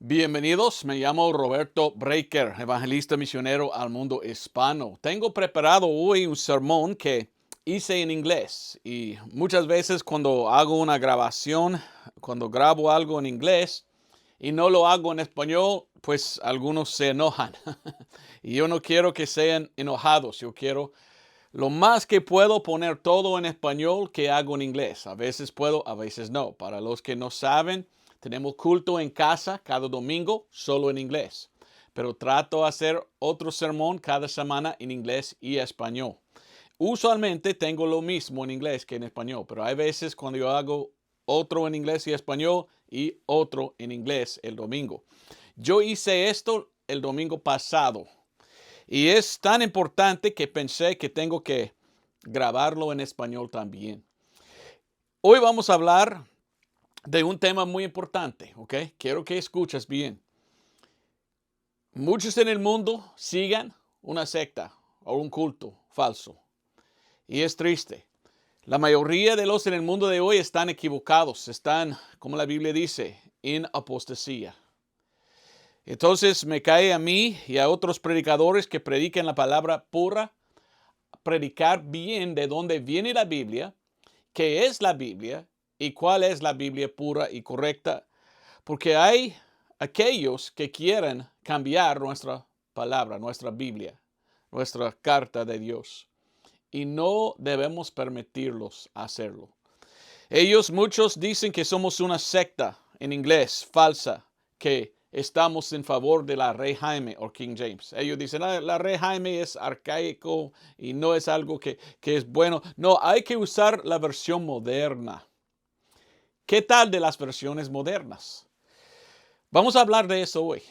Bienvenidos, me llamo Roberto Breaker, evangelista misionero al mundo hispano. Tengo preparado hoy un sermón que hice en inglés y muchas veces cuando hago una grabación, cuando grabo algo en inglés y no lo hago en español, pues algunos se enojan. Y yo no quiero que sean enojados, yo quiero lo más que puedo poner todo en español que hago en inglés. A veces puedo, a veces no. Para los que no saben, tenemos culto en casa cada domingo solo en inglés. Pero trato de hacer otro sermón cada semana en inglés y español. Usualmente tengo lo mismo en inglés que en español, pero hay veces cuando yo hago otro en inglés y español y otro en inglés el domingo. Yo hice esto el domingo pasado. Y es tan importante que pensé que tengo que grabarlo en español también. Hoy vamos a hablar de un tema muy importante, ¿ok? Quiero que escuches bien. Muchos en el mundo sigan una secta o un culto falso. Y es triste. La mayoría de los en el mundo de hoy están equivocados. Están, como la Biblia dice, en apostasía. Entonces me cae a mí y a otros predicadores que prediquen la palabra pura, predicar bien de dónde viene la Biblia, qué es la Biblia y cuál es la Biblia pura y correcta, porque hay aquellos que quieren cambiar nuestra palabra, nuestra Biblia, nuestra carta de Dios, y no debemos permitirlos hacerlo. Muchos dicen que somos una secta, en inglés, falsa, que estamos en favor de la Rey Jaime o King James. Ellos dicen, la Rey Jaime es arcaico y no es algo que es bueno. No, hay que usar la versión moderna. ¿Qué tal de las versiones modernas? Vamos a hablar de eso hoy,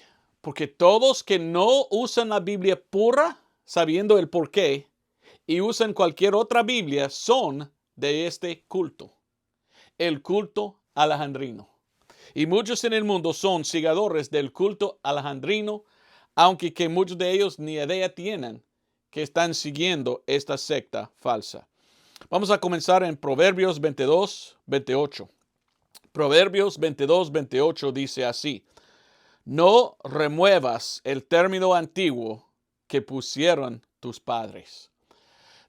porque todos que no usan la Biblia pura, sabiendo el porqué, y usan cualquier otra Biblia, son de este culto. El culto alejandrino. Y muchos en el mundo son seguidores del culto alejandrino, aunque que muchos de ellos ni idea tienen que están siguiendo esta secta falsa. Vamos a comenzar en Proverbios 22, 28. Proverbios 22, 28 dice así: no remuevas el término antiguo que pusieron tus padres.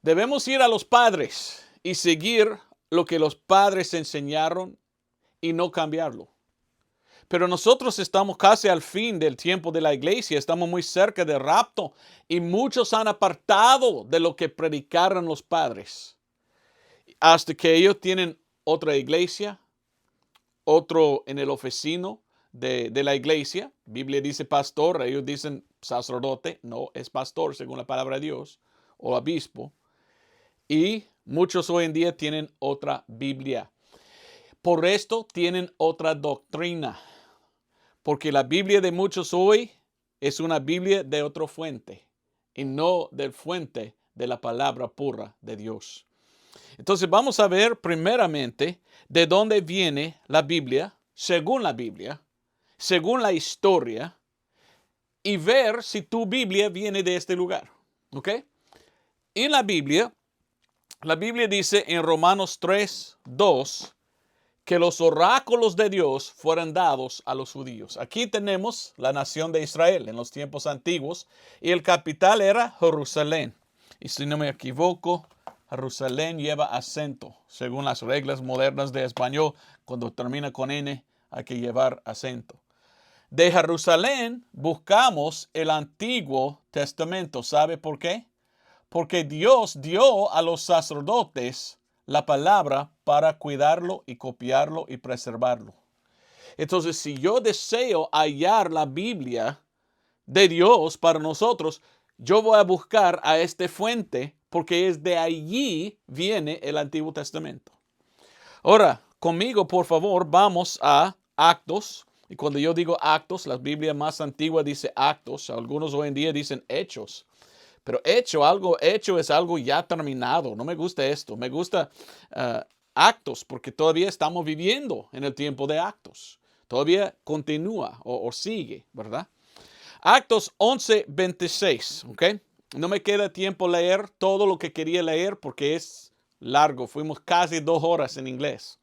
Debemos ir a los padres y seguir lo que los padres enseñaron y no cambiarlo. Pero nosotros estamos casi al fin del tiempo de la iglesia, estamos muy cerca del rapto y muchos han apartado de lo que predicaron los padres. Hasta que ellos tienen otra iglesia, otro en el oficino de la iglesia. Biblia dice pastor, ellos dicen sacerdote, no es pastor según la palabra de Dios, o obispo. Y muchos hoy en día tienen otra Biblia. Por esto tienen otra doctrina. Porque la Biblia de muchos hoy es una Biblia de otra fuente y no del fuente de la palabra pura de Dios. Entonces vamos a ver primeramente de dónde viene la Biblia, según la historia, y ver si tu Biblia viene de este lugar. ¿Ok? En la Biblia dice en Romanos 3, 2, que los oráculos de Dios fueran dados a los judíos. Aquí tenemos la nación de Israel en los tiempos antiguos y el capital era Jerusalén. Y si no me equivoco, Jerusalén lleva acento. Según las reglas modernas de español, cuando termina con N hay que llevar acento. De Jerusalén buscamos el Antiguo Testamento. ¿Sabe por qué? Porque Dios dio a los sacerdotes la palabra para cuidarlo y copiarlo y preservarlo. Entonces, si yo deseo hallar la Biblia de Dios para nosotros, yo voy a buscar a esta fuente porque es de allí viene el Antiguo Testamento. Ahora, conmigo, por favor, vamos a Actos. Y cuando yo digo Actos, la Biblia más antigua dice Actos. Algunos hoy en día dicen Hechos. Pero hecho es algo ya terminado. No me gusta esto. Me gusta Actos porque todavía estamos viviendo en el tiempo de Actos. Todavía continúa o sigue, ¿verdad? Actos 11, 26, ¿ok? No me queda tiempo leer todo lo que quería leer porque es largo. Fuimos casi 2 horas en inglés.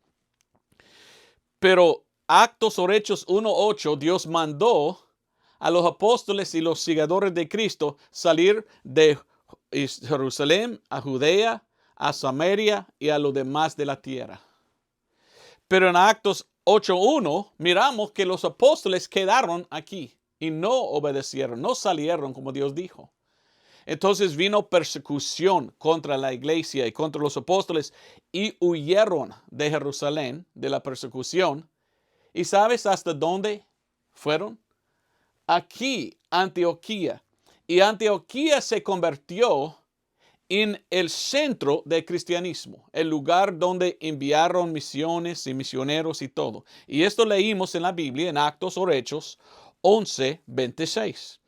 Pero Actos o Hechos 1:8, Dios mandó a los apóstoles y los seguidores de Cristo salir de Jerusalén a Judea, a Samaria y a lo demás de la tierra. Pero en Actos 8:1 miramos que los apóstoles quedaron aquí y no obedecieron, no salieron como Dios dijo. Entonces vino persecución contra la iglesia y contra los apóstoles y huyeron de Jerusalén, de la persecución. ¿Y sabes hasta dónde fueron? Aquí, Antioquía. Y Antioquía se convirtió en el centro del cristianismo, el lugar donde enviaron misiones y misioneros y todo. Y esto leímos en la Biblia, en Actos o Hechos 11:26.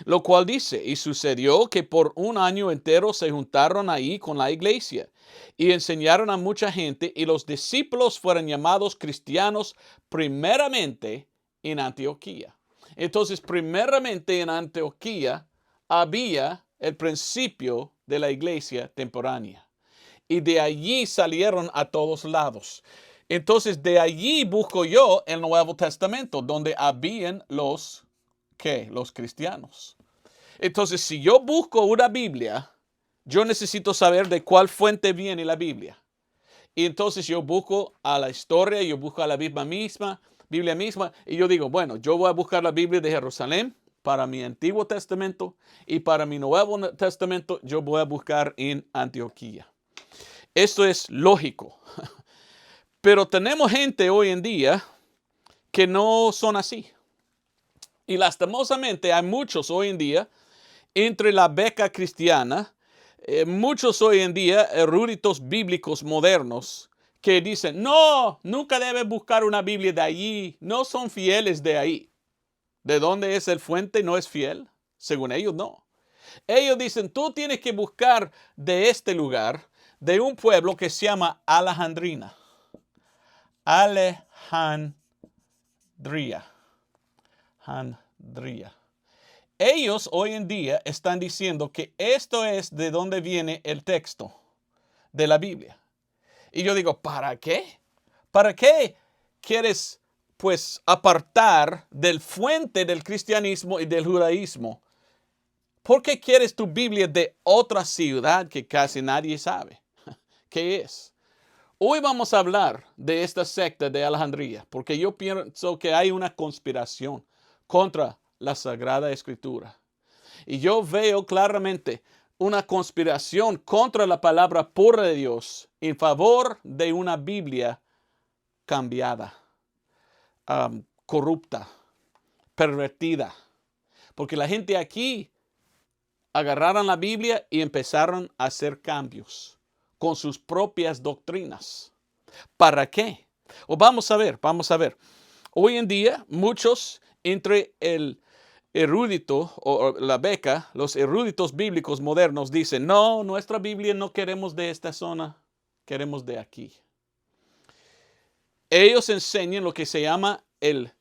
Lo cual dice, y sucedió que por un año entero se juntaron ahí con la iglesia y enseñaron a mucha gente, y los discípulos fueron llamados cristianos primeramente en Antioquía. Entonces, primeramente en Antioquía había el principio de la iglesia temporánea. Y de allí salieron a todos lados. Entonces, de allí busco yo el Nuevo Testamento, donde habían los cristianos. Entonces, si yo busco una Biblia, yo necesito saber de cuál fuente viene la Biblia. Y entonces yo busco a la historia, yo busco a la Biblia misma, y yo digo, bueno, yo voy a buscar la Biblia de Jerusalén para mi Antiguo Testamento, y para mi Nuevo Testamento yo voy a buscar en Antioquía. Esto es lógico. Pero tenemos gente hoy en día que no son así. Y lastimosamente hay muchos hoy en día, entre la beca cristiana, muchos hoy en día eruditos bíblicos modernos que dicen, no, nunca debes buscar una Biblia de allí, no son fieles de ahí. ¿De dónde es el fuente? ¿No es fiel? Según ellos, no. Ellos dicen, tú tienes que buscar de este lugar, de un pueblo que se llama Alejandría. Ellos hoy en día están diciendo que esto es de donde viene el texto de la Biblia. Y yo digo, ¿para qué? ¿Para qué quieres, pues, apartar del fuente del cristianismo y del judaísmo? ¿Por qué quieres tu Biblia de otra ciudad que casi nadie sabe qué es? Hoy vamos a hablar de esta secta de Alejandría, porque yo pienso que hay una conspiración contra la Sagrada Escritura. Y yo veo claramente una conspiración contra la palabra pura de Dios en favor de una Biblia cambiada, corrupta, pervertida. Porque la gente aquí agarraron la Biblia y empezaron a hacer cambios con sus propias doctrinas. ¿Para qué? Vamos a ver. Hoy en día, muchos entre el erudito o la beca, los eruditos bíblicos modernos dicen, no, nuestra Biblia no queremos de esta zona, queremos de aquí. Ellos enseñan lo que se llama el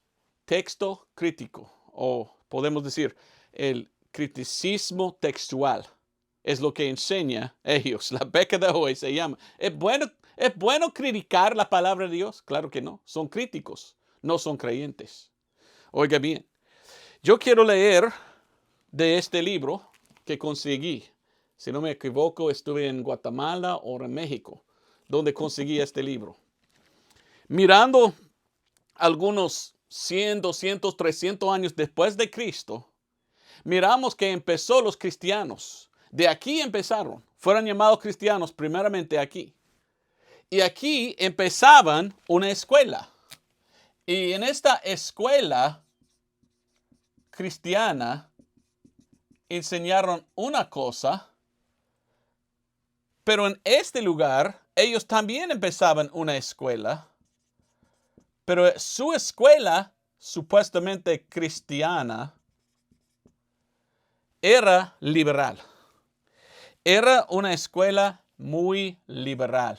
texto crítico, o podemos decir el criticismo textual. Es lo que enseña ellos. La beca de hoy se llama. ¿Es bueno criticar la palabra de Dios? Claro que no. Son críticos, no son creyentes. Oiga bien, yo quiero leer de este libro que conseguí. Si no me equivoco, estuve en Guatemala o en México, donde conseguí este libro. Mirando algunos 100, 200, 300 años después de Cristo, miramos que empezó los cristianos. De aquí empezaron. Fueron llamados cristianos primeramente aquí. Y aquí empezaban una escuela. Y en esta escuela cristiana enseñaron una cosa, pero en este lugar ellos también empezaban una escuela, pero su escuela supuestamente cristiana era liberal. Era una escuela muy liberal.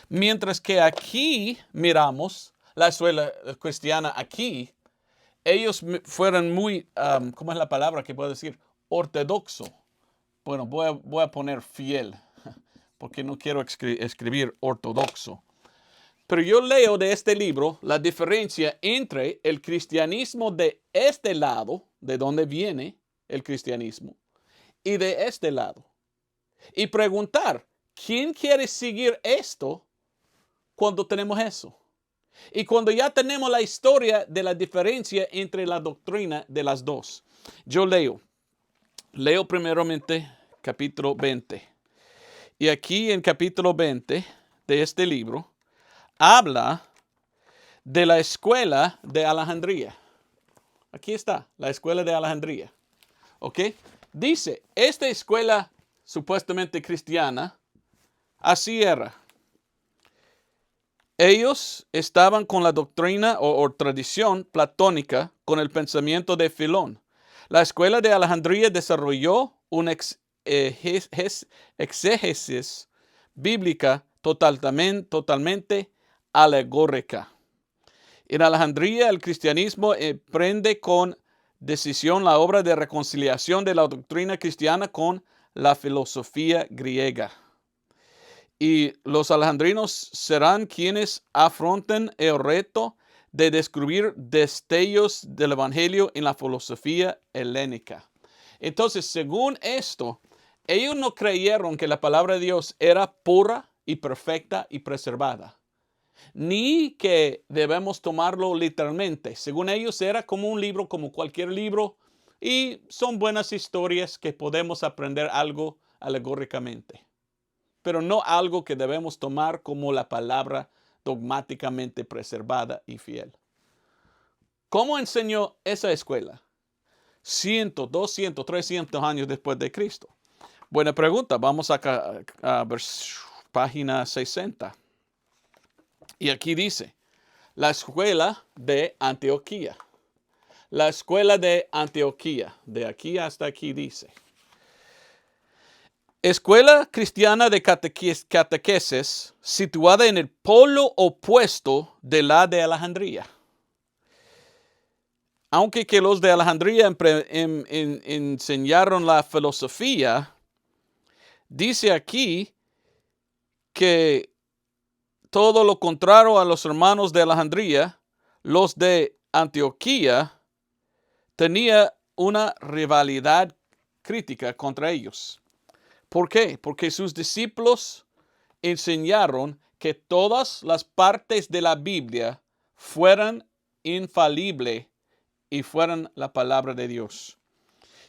Mientras que aquí miramos la escuela cristiana aquí, ellos fueron muy, ¿cómo es la palabra que puedo decir? Ortodoxo. Bueno, voy a poner fiel, porque no quiero escribir ortodoxo. Pero yo leo de este libro la diferencia entre el cristianismo de este lado, de donde viene el cristianismo, y de este lado. Y preguntar, ¿quién quiere seguir esto cuando tenemos eso? Y cuando ya tenemos la historia de la diferencia entre la doctrina de las dos. Yo leo primeramente capítulo 20. Y aquí en capítulo 20 de este libro, habla de la escuela de Alejandría. Aquí está, la escuela de Alejandría. ¿Ok? Dice, esta escuela supuestamente cristiana, así era. Ellos estaban con la doctrina o tradición platónica con el pensamiento de Filón. La escuela de Alejandría desarrolló una exégesis bíblica totalmente alegórica. En Alejandría, el cristianismo prende con decisión la obra de reconciliación de la doctrina cristiana con la filosofía griega. Y los alejandrinos serán quienes afronten el reto de descubrir destellos del evangelio en la filosofía helénica. Entonces, según esto, ellos no creyeron que la palabra de Dios era pura y perfecta y preservada, ni que debemos tomarlo literalmente. Según ellos, era como un libro, como cualquier libro, y son buenas historias que podemos aprender algo alegóricamente, pero no algo que debemos tomar como la palabra dogmáticamente preservada y fiel. ¿Cómo enseñó esa escuela? 100, 200, 300 años después de Cristo. Buena pregunta. Vamos acá a ver, página 60. Y aquí dice, la escuela de Antioquía. La escuela de Antioquía. De aquí hasta aquí dice. Escuela cristiana de catequesis situada en el polo opuesto de la de Alejandría. Aunque que los de Alejandría enseñaron la filosofía, dice aquí que todo lo contrario a los hermanos de Alejandría, los de Antioquía tenía una rivalidad crítica contra ellos. ¿Por qué? Porque sus discípulos enseñaron que todas las partes de la Biblia fueran infalibles y fueran la palabra de Dios,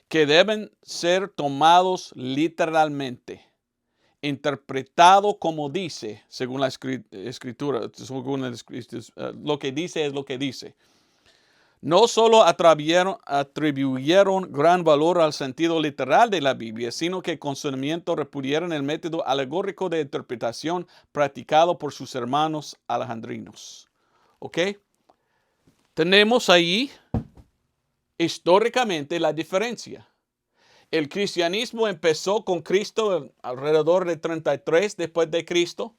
que deben ser tomados literalmente, interpretado como dice, según la escritura, lo que dice es lo que dice. No solo atribuyeron gran valor al sentido literal de la Biblia, sino que con su conocimiento repudiaron el método alegórico de interpretación practicado por sus hermanos alejandrinos. ¿Ok? Tenemos ahí históricamente la diferencia. El cristianismo empezó con Cristo alrededor de 33 después de Cristo.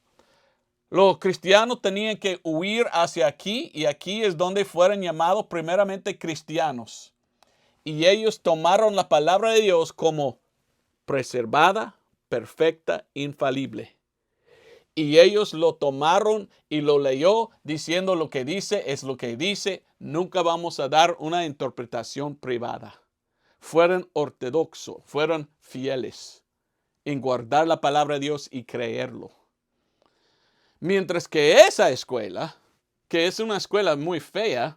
Los cristianos tenían que huir hacia aquí, y aquí es donde fueron llamados primeramente cristianos. Y ellos tomaron la palabra de Dios como preservada, perfecta, infalible. Y ellos lo tomaron y lo leyó diciendo lo que dice es lo que dice. Nunca vamos a dar una interpretación privada. Fueron ortodoxos, fueron fieles en guardar la palabra de Dios y creerlo. Mientras que esa escuela, que es una escuela muy fea,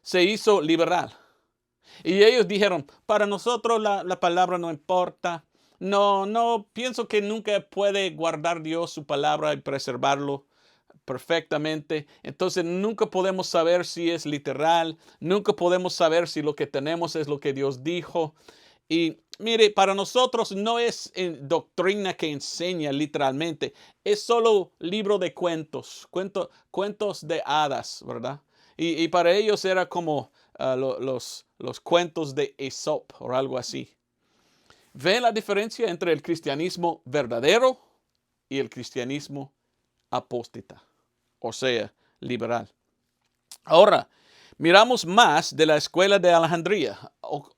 se hizo liberal. Y ellos dijeron, para nosotros la palabra no importa. No, pienso que nunca puede guardar Dios su palabra y preservarlo perfectamente. Entonces nunca podemos saber si es literal. Nunca podemos saber si lo que tenemos es lo que Dios dijo. Y mire, para nosotros no es doctrina que enseña literalmente. Es solo libro de cuentos de hadas, ¿verdad? Y para ellos era como los cuentos de Aesop o algo así. ¿Ven la diferencia entre el cristianismo verdadero y el cristianismo apóstata? O sea, liberal. Ahora, miramos más de la escuela de Alejandría.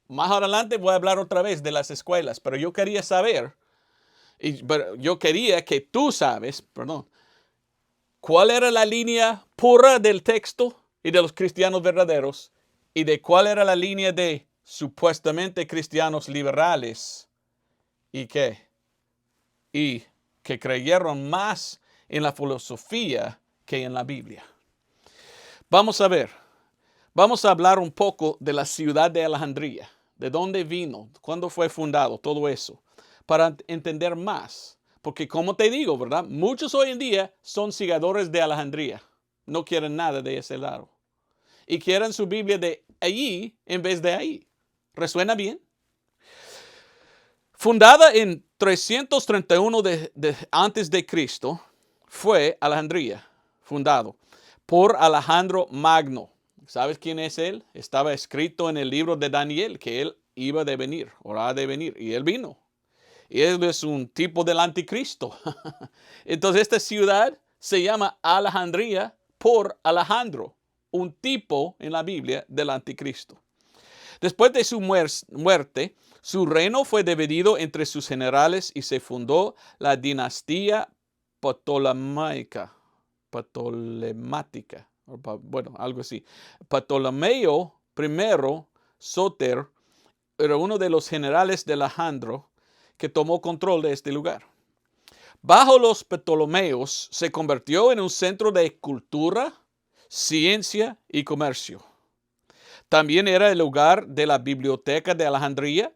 Más adelante voy a hablar otra vez de las escuelas, pero yo quería saber Pero yo quería que tú sabes, perdón, cuál era la línea pura del texto y de los cristianos verdaderos y de cuál era la línea de supuestamente cristianos liberales y que creyeron más en la filosofía que en la Biblia. Vamos a ver. Vamos a hablar un poco de la ciudad de Alejandría, de dónde vino, cuándo fue fundado, todo eso, para entender más. Porque como te digo, ¿verdad? Muchos hoy en día son seguidores de Alejandría. No quieren nada de ese lado. Y quieren su Biblia de allí en vez de ahí. ¿Resuena bien? Fundada en 331 antes de Cristo, fue Alejandría, fundado por Alejandro Magno. ¿Sabes quién es él? Estaba escrito en el libro de Daniel que él iba de venir, o ha de venir, y él vino. Y él es un tipo del anticristo. Entonces esta ciudad se llama Alejandría por Alejandro, un tipo en la Biblia del anticristo. Después de su muerte, su reino fue dividido entre sus generales y se fundó la dinastía ptolemaica. Bueno, algo así. Ptolomeo I Soter era uno de los generales de Alejandro que tomó control de este lugar. Bajo los Ptolomeos se convirtió en un centro de cultura, ciencia y comercio. También era el lugar de la Biblioteca de Alejandría,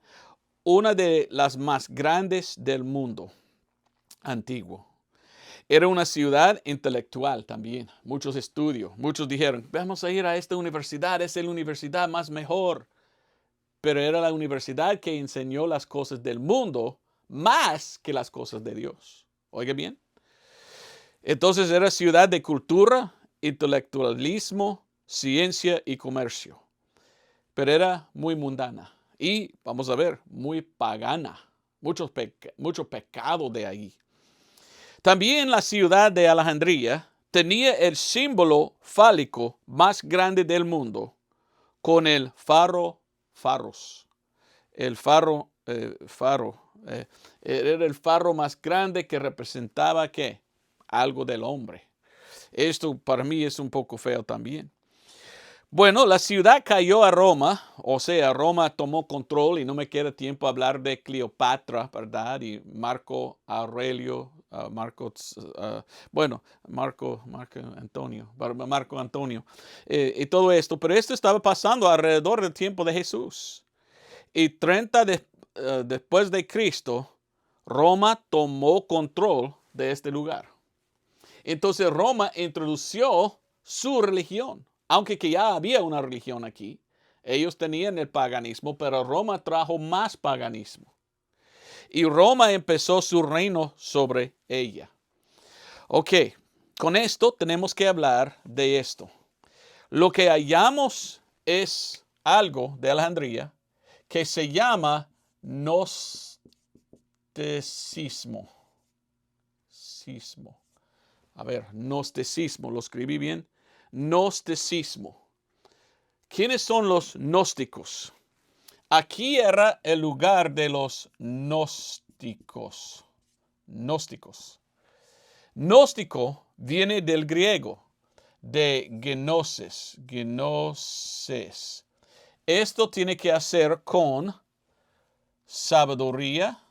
una de las más grandes del mundo antiguo. Era una ciudad intelectual también, muchos estudios. Muchos dijeron, vamos a ir a esta universidad, es la universidad más mejor. Pero era la universidad que enseñó las cosas del mundo más que las cosas de Dios. Oiga bien. Entonces era ciudad de cultura, intelectualismo, ciencia y comercio. Pero era muy mundana y, vamos a ver, muy pagana. Mucho pecado de ahí. También la ciudad de Alejandría tenía el símbolo fálico más grande del mundo, con el faros. El faro, era el faro más grande que representaba ¿qué? Algo del hombre. Esto para mí es un poco feo también. Bueno, la ciudad cayó a Roma, o sea, Roma tomó control y no me queda tiempo a hablar de Cleopatra, ¿verdad? Y Marco Aurelio, Marco Antonio, y todo esto. Pero esto estaba pasando alrededor del tiempo de Jesús. Y 30 después de Cristo, Roma tomó control de este lugar. Entonces Roma introdujo su religión. Aunque que ya había una religión aquí, ellos tenían el paganismo, pero Roma trajo más paganismo. Y Roma empezó su reino sobre ella. Ok, con esto tenemos que hablar de esto. Lo que hallamos es algo de Alejandría que se llama gnosticismo. A ver, gnosticismo, ¿lo escribí bien? Gnosticismo. ¿Quiénes son los gnósticos? Aquí era el lugar de los gnósticos. Gnóstico viene del griego, de gnosis. Esto tiene que hacer con sabiduría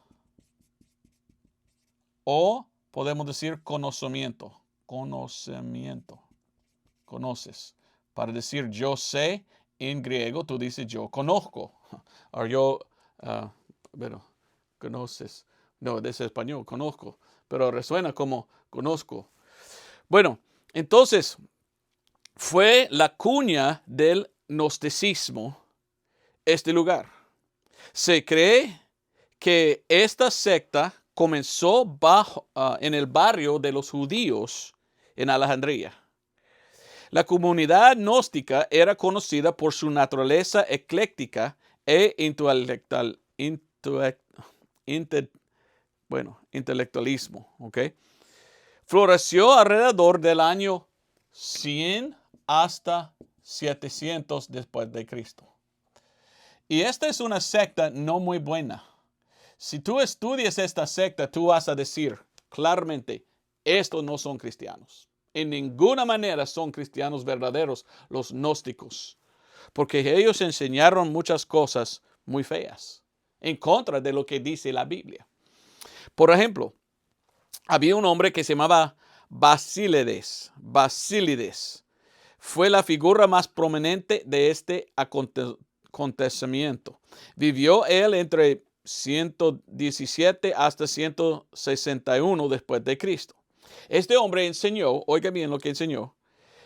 o podemos decir conocimiento. Conoces. Para decir yo sé, en griego tú dices yo conozco. O yo, conoces. No, es español, conozco. Pero resuena como conozco. Bueno, entonces fue la cuña del gnosticismo este lugar. Se cree que esta secta comenzó en el barrio de los judíos en Alejandría. La comunidad gnóstica era conocida por su naturaleza ecléctica e intelectualismo. ¿Okay? Floreció alrededor del año 100 hasta 700 después de Cristo. Y esta es una secta no muy buena. Si tú estudias esta secta, tú vas a decir claramente, estos no son cristianos. En ninguna manera son cristianos verdaderos los gnósticos, porque ellos enseñaron muchas cosas muy feas, en contra de lo que dice la Biblia. Por ejemplo, había un hombre que se llamaba Basílides. Fue la figura más prominente de este acontecimiento. Vivió él entre 117 hasta 161 después de Cristo. Este hombre enseñó, oiga bien lo que enseñó,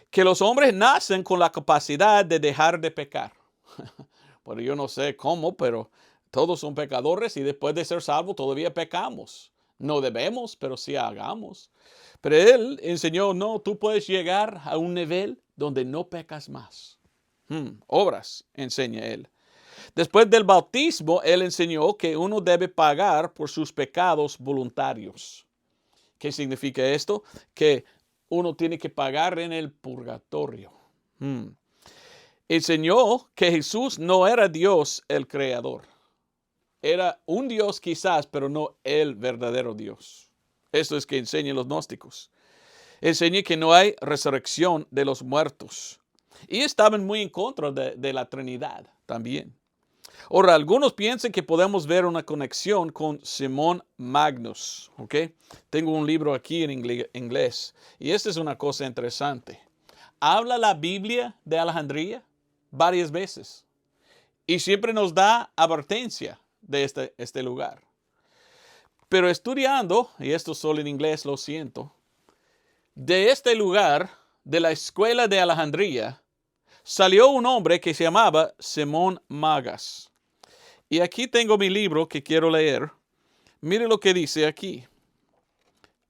que los hombres nacen con la capacidad de dejar de pecar. Bueno, yo no sé cómo, pero todos son pecadores y después de ser salvos todavía pecamos. No debemos, pero sí hagamos. Pero él enseñó, no, tú puedes llegar a un nivel donde no pecas más. Obras, enseña él. Después del bautismo, él enseñó que uno debe pagar por sus pecados voluntarios. ¿Qué significa esto? Que uno tiene que pagar en el purgatorio. Enseñó que Jesús no era Dios el creador. Era un Dios quizás, pero no el verdadero Dios. Esto es que enseñan los gnósticos. Enseña que no hay resurrección de los muertos. Y estaban muy en contra de la Trinidad también. Ahora, algunos piensan que podemos ver una conexión con Simón Magnus. ¿Ok? Tengo un libro aquí en inglés. Y esta es una cosa interesante. Habla la Biblia de Alejandría varias veces. Y siempre nos da advertencia de este lugar. Pero estudiando, y esto solo en inglés, lo siento, de este lugar, de la escuela de Alejandría, salió un hombre que se llamaba Simón Magas. Y aquí tengo mi libro que quiero leer. Mire lo que dice aquí.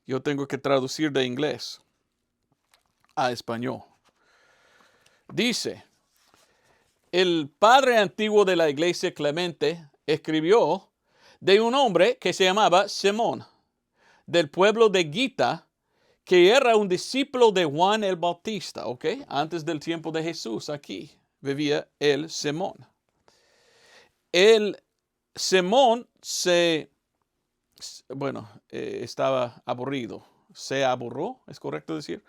Yo tengo que traducir de inglés a español. Dice, el padre antiguo de la iglesia Clemente escribió de un hombre que se llamaba Simón, del pueblo de Gita, que era un discípulo de Juan el Bautista, ¿ok? Antes del tiempo de Jesús, aquí vivía el Simón. El Simón estaba aburrido. Se aburrió, ¿es correcto decir?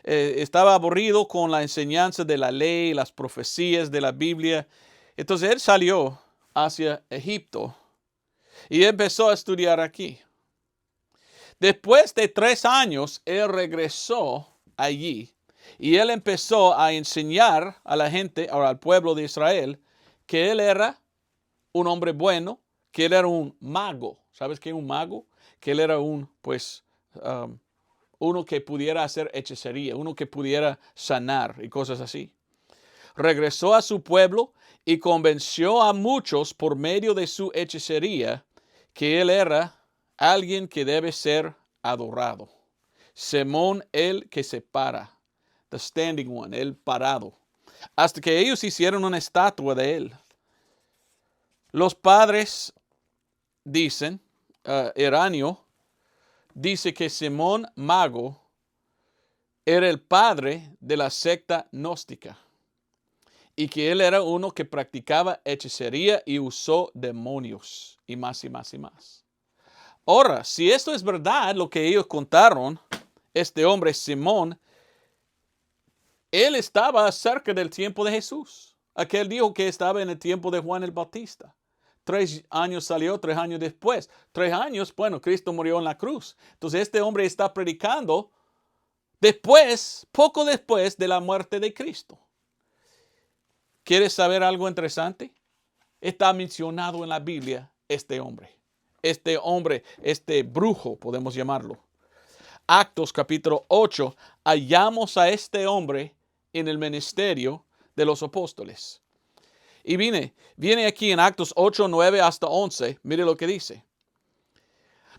Estaba aburrido con la enseñanza de la ley, las profecías de la Biblia. Entonces él salió hacia Egipto y empezó a estudiar aquí. Después de 3 años, él regresó allí y él empezó a enseñar a la gente, ahora al pueblo de Israel, que él era un hombre bueno, que él era un mago. ¿Sabes qué es un mago? Que él era uno que pudiera hacer hechicería, uno que pudiera sanar y cosas así. Regresó a su pueblo y convenció a muchos por medio de su hechicería que él era alguien que debe ser adorado. Simón, el que se para. The standing one, el parado. Hasta que ellos hicieron una estatua de él. Los padres dicen, Eranio dice que Simón Mago era el padre de la secta gnóstica y que él era uno que practicaba hechicería y usó demonios y más y más y más. Ahora, si esto es verdad, lo que ellos contaron, este hombre Simón, él estaba cerca del tiempo de Jesús. Aquel dijo que estaba en el tiempo de Juan el Bautista. 3 años salió, 3 años después. 3 años, bueno, Cristo murió en la cruz. Entonces este hombre está predicando poco después de la muerte de Cristo. ¿Quieres saber algo interesante? Está mencionado en la Biblia este hombre. Este brujo, podemos llamarlo. Actos capítulo 8, hallamos a este hombre en el ministerio de los apóstoles. Y viene aquí en Actos 8, 9 hasta 11, mire lo que dice.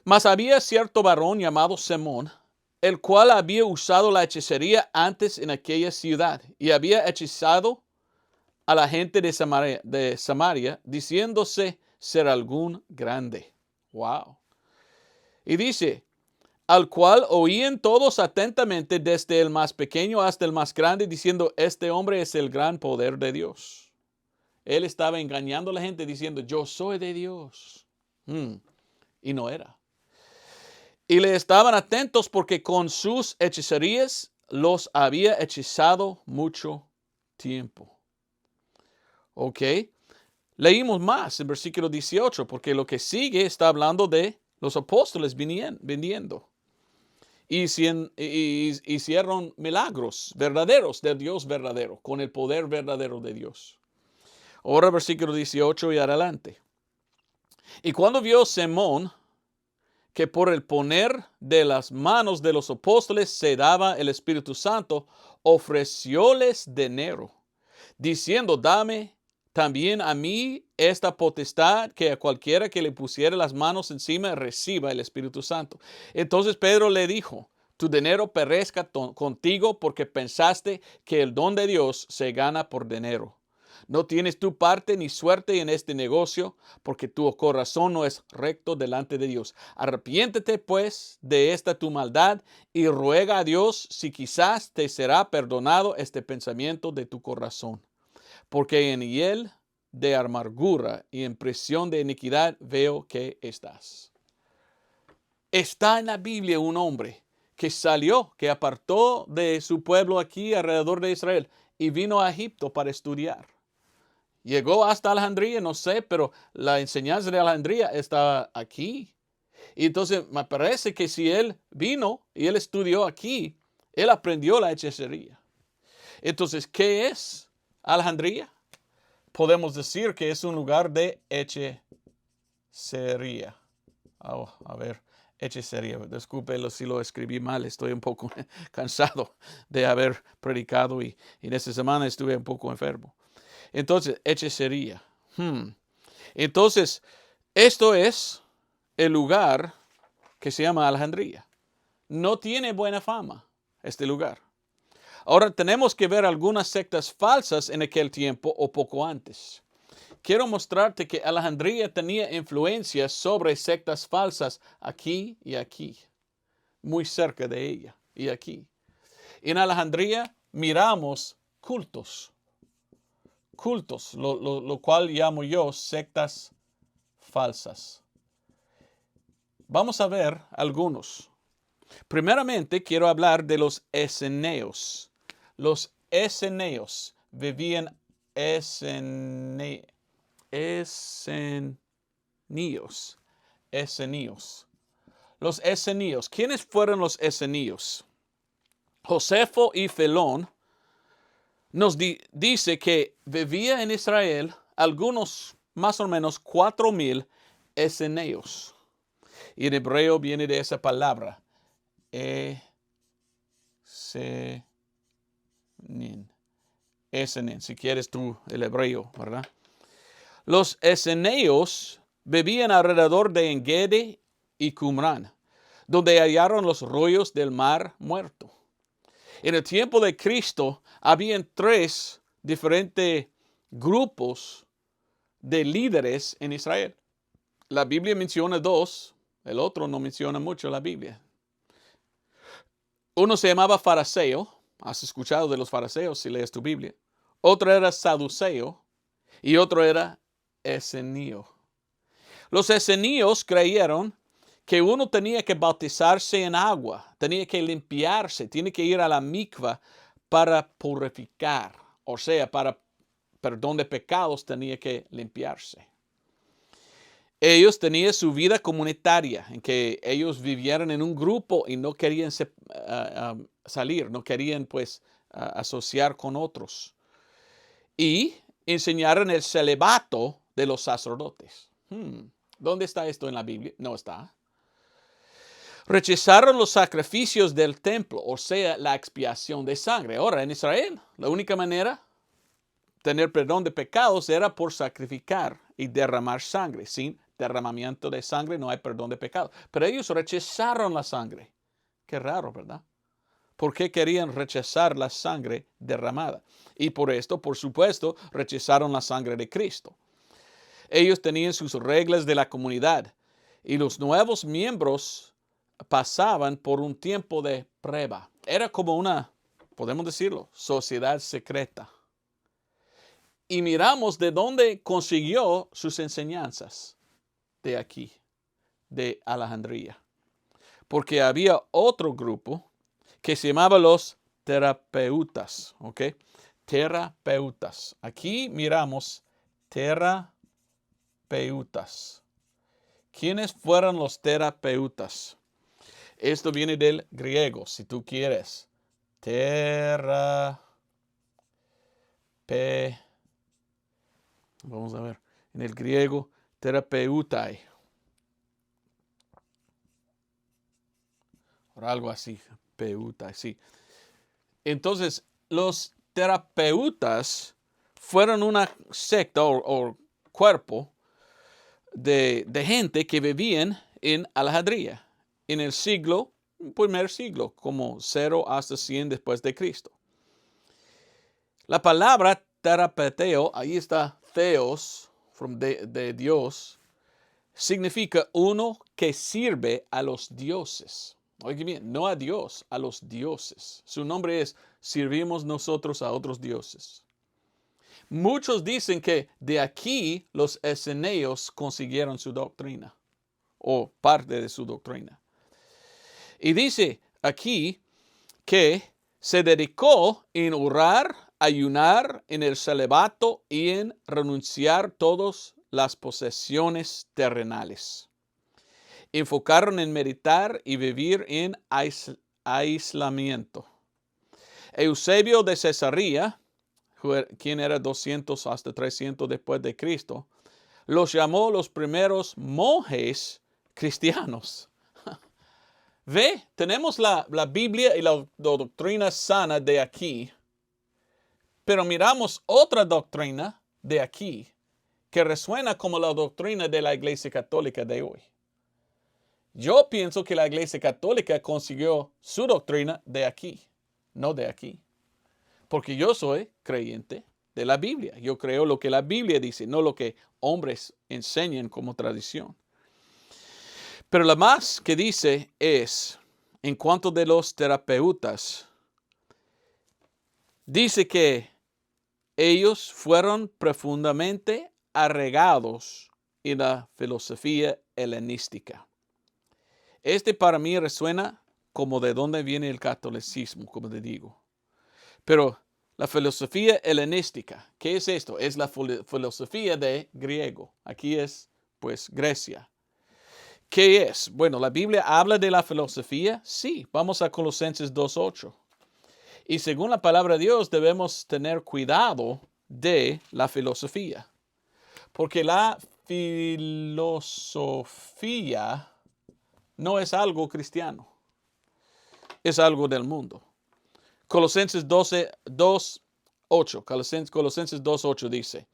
Mas había cierto varón llamado Simón, el cual había usado la hechicería antes en aquella ciudad, y había hechizado a la gente de Samaria, diciéndose ser algún grande. Wow. Y dice, al cual oían todos atentamente, desde el más pequeño hasta el más grande, diciendo, este hombre es el gran poder de Dios. Él estaba engañando a la gente diciendo, yo soy de Dios. y no era. Y le estaban atentos porque con sus hechicerías los había hechizado mucho tiempo. Ok. Leímos más en versículo 18, porque lo que sigue está hablando de los apóstoles viniendo. Y hicieron milagros verdaderos del Dios verdadero, con el poder verdadero de Dios. Ahora versículo 18 y adelante. Y cuando vio Simón que por el poner de las manos de los apóstoles se daba el Espíritu Santo, ofrecióles dinero, diciendo, dame también a mí esta potestad, que a cualquiera que le pusiere las manos encima reciba el Espíritu Santo. Entonces Pedro le dijo, tu dinero perezca contigo porque pensaste que el don de Dios se gana por dinero. No tienes tu parte ni suerte en este negocio, porque tu corazón no es recto delante de Dios. Arrepiéntete, pues, de esta tu maldad y ruega a Dios si quizás te será perdonado este pensamiento de tu corazón. Porque en él de amargura y en prisión de iniquidad veo que estás. Está en la Biblia un hombre que salió, que apartó de su pueblo aquí alrededor de Israel y vino a Egipto para estudiar. Llegó hasta Alejandría, no sé, pero la enseñanza de Alejandría está aquí. Y entonces me parece que si él vino y él estudió aquí, él aprendió la hechicería. Entonces, ¿qué es Alejandría? Podemos decir que es un lugar de hechicería. Oh, a ver, hechicería. Disculpe si lo escribí mal, estoy un poco cansado de haber predicado y en esta semana estuve un poco enfermo. Entonces, hechicería. Entonces, esto es el lugar que se llama Alejandría. No tiene buena fama este lugar. Ahora tenemos que ver algunas sectas falsas en aquel tiempo o poco antes. Quiero mostrarte que Alejandría tenía influencia sobre sectas falsas aquí y aquí, muy cerca de ella y aquí. En Alejandría miramos cultos, lo cual llamo yo sectas falsas. Vamos a ver algunos. Primeramente, quiero hablar de los esenios. Los esenios vivían esenios. Los esenios. ¿Quiénes fueron los esenios? Josefo y Filón nos dice que vivía en Israel algunos más o menos 4,000 esenios. Y en hebreo viene de esa palabra. Esenin. Si quieres tú el hebreo, ¿verdad? Los eseneos vivían alrededor de Engedi y Qumran, donde hallaron los rollos del mar muerto. En el tiempo de Cristo habían 3 diferentes grupos de líderes en Israel. La Biblia menciona 2, el otro no menciona mucho la Biblia. Uno se llamaba fariseo, has escuchado de los fariseos si lees tu Biblia. Otro era saduceo y otro era esenio. Los esenios creyeron que uno tenía que bautizarse en agua, tenía que limpiarse, tiene que ir a la mikva para purificar, o sea, para perdón de pecados tenía que limpiarse. Ellos tenían su vida comunitaria, en que ellos vivieran en un grupo y no querían salir, no querían pues asociar con otros. Y enseñaron el celibato de los sacerdotes. ¿Dónde está esto en la Biblia? No está. Rechazaron los sacrificios del templo, o sea, la expiación de sangre. Ahora, en Israel, la única manera de tener perdón de pecados era por sacrificar y derramar sangre. Sin derramamiento de sangre no hay perdón de pecados. Pero ellos rechazaron la sangre. Qué raro, ¿verdad? ¿Por qué querían rechazar la sangre derramada? Y por esto, por supuesto, rechazaron la sangre de Cristo. Ellos tenían sus reglas de la comunidad y los nuevos miembros pasaban por un tiempo de prueba. Era como una, podemos decirlo, sociedad secreta. Y miramos de dónde consiguió sus enseñanzas. De aquí. de Alejandría. Porque había otro grupo que se llamaba los terapeutas. ¿Ok? Terapeutas. Aquí miramos terapeutas. ¿Quiénes fueron los terapeutas? Esto viene del griego, si tú quieres. Vamos a ver. En el griego, terapeutai. O algo así. Peutai, sí. Entonces, los terapeutas fueron una secta o cuerpo de gente que vivían en Alejandría en el primer siglo, como 0 hasta 100 después de Cristo. La palabra terapeteo, ahí está theos, de Dios, significa uno que sirve a los dioses. Oye bien, no a Dios, a los dioses. Su nombre es servimos nosotros a otros dioses. Muchos dicen que de aquí los esenios consiguieron su doctrina, o parte de su doctrina. Y dice aquí que se dedicó en orar, ayunar, en el celibato y en renunciar todas las posesiones terrenales. Enfocaron en meditar y vivir en aislamiento. Eusebio de Cesarea, quien era 200 hasta 300 después de Cristo, los llamó los primeros monjes cristianos. Ve, tenemos la Biblia y la doctrina sana de aquí, pero miramos otra doctrina de aquí que resuena como la doctrina de la Iglesia Católica de hoy. Yo pienso que la Iglesia Católica consiguió su doctrina de aquí, no de aquí. Porque yo soy creyente de la Biblia. Yo creo lo que la Biblia dice, no lo que hombres enseñan como tradición. Pero lo más que dice es, en cuanto de los terapeutas, dice que ellos fueron profundamente arraigados en la filosofía helenística. Este para mí resuena como de dónde viene el catolicismo, como te digo. Pero la filosofía helenística, ¿qué es esto? Es la filosofía de griego. Aquí es, pues, Grecia. ¿Qué es? Bueno, ¿la Biblia habla de la filosofía? Sí. Vamos a Colosenses 2:8. Y según la palabra de Dios, debemos tener cuidado de la filosofía. Porque la filosofía no es algo cristiano. Es algo del mundo. Colosenses 2:8. Colosenses 2:8 dice,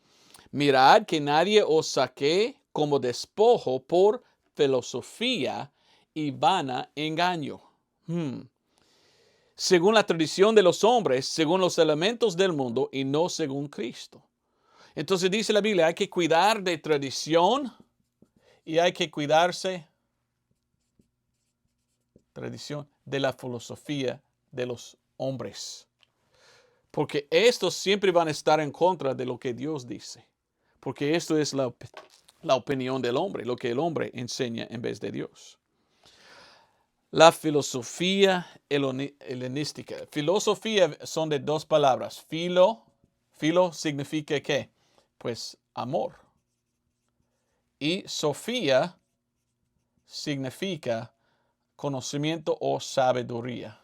mirad que nadie os saque como despojo por filosofía y vana engaño. Según la tradición de los hombres, según los elementos del mundo y no según Cristo. Entonces dice la Biblia, hay que cuidar de tradición y hay que cuidarse de la filosofía de los hombres. Porque estos siempre van a estar en contra de lo que Dios dice. Porque esto es la opinión del hombre, lo que el hombre enseña en vez de Dios. La filosofía helenística. Filosofía son de dos palabras. Filo significa ¿qué? Pues amor. Y sofía significa conocimiento o sabiduría.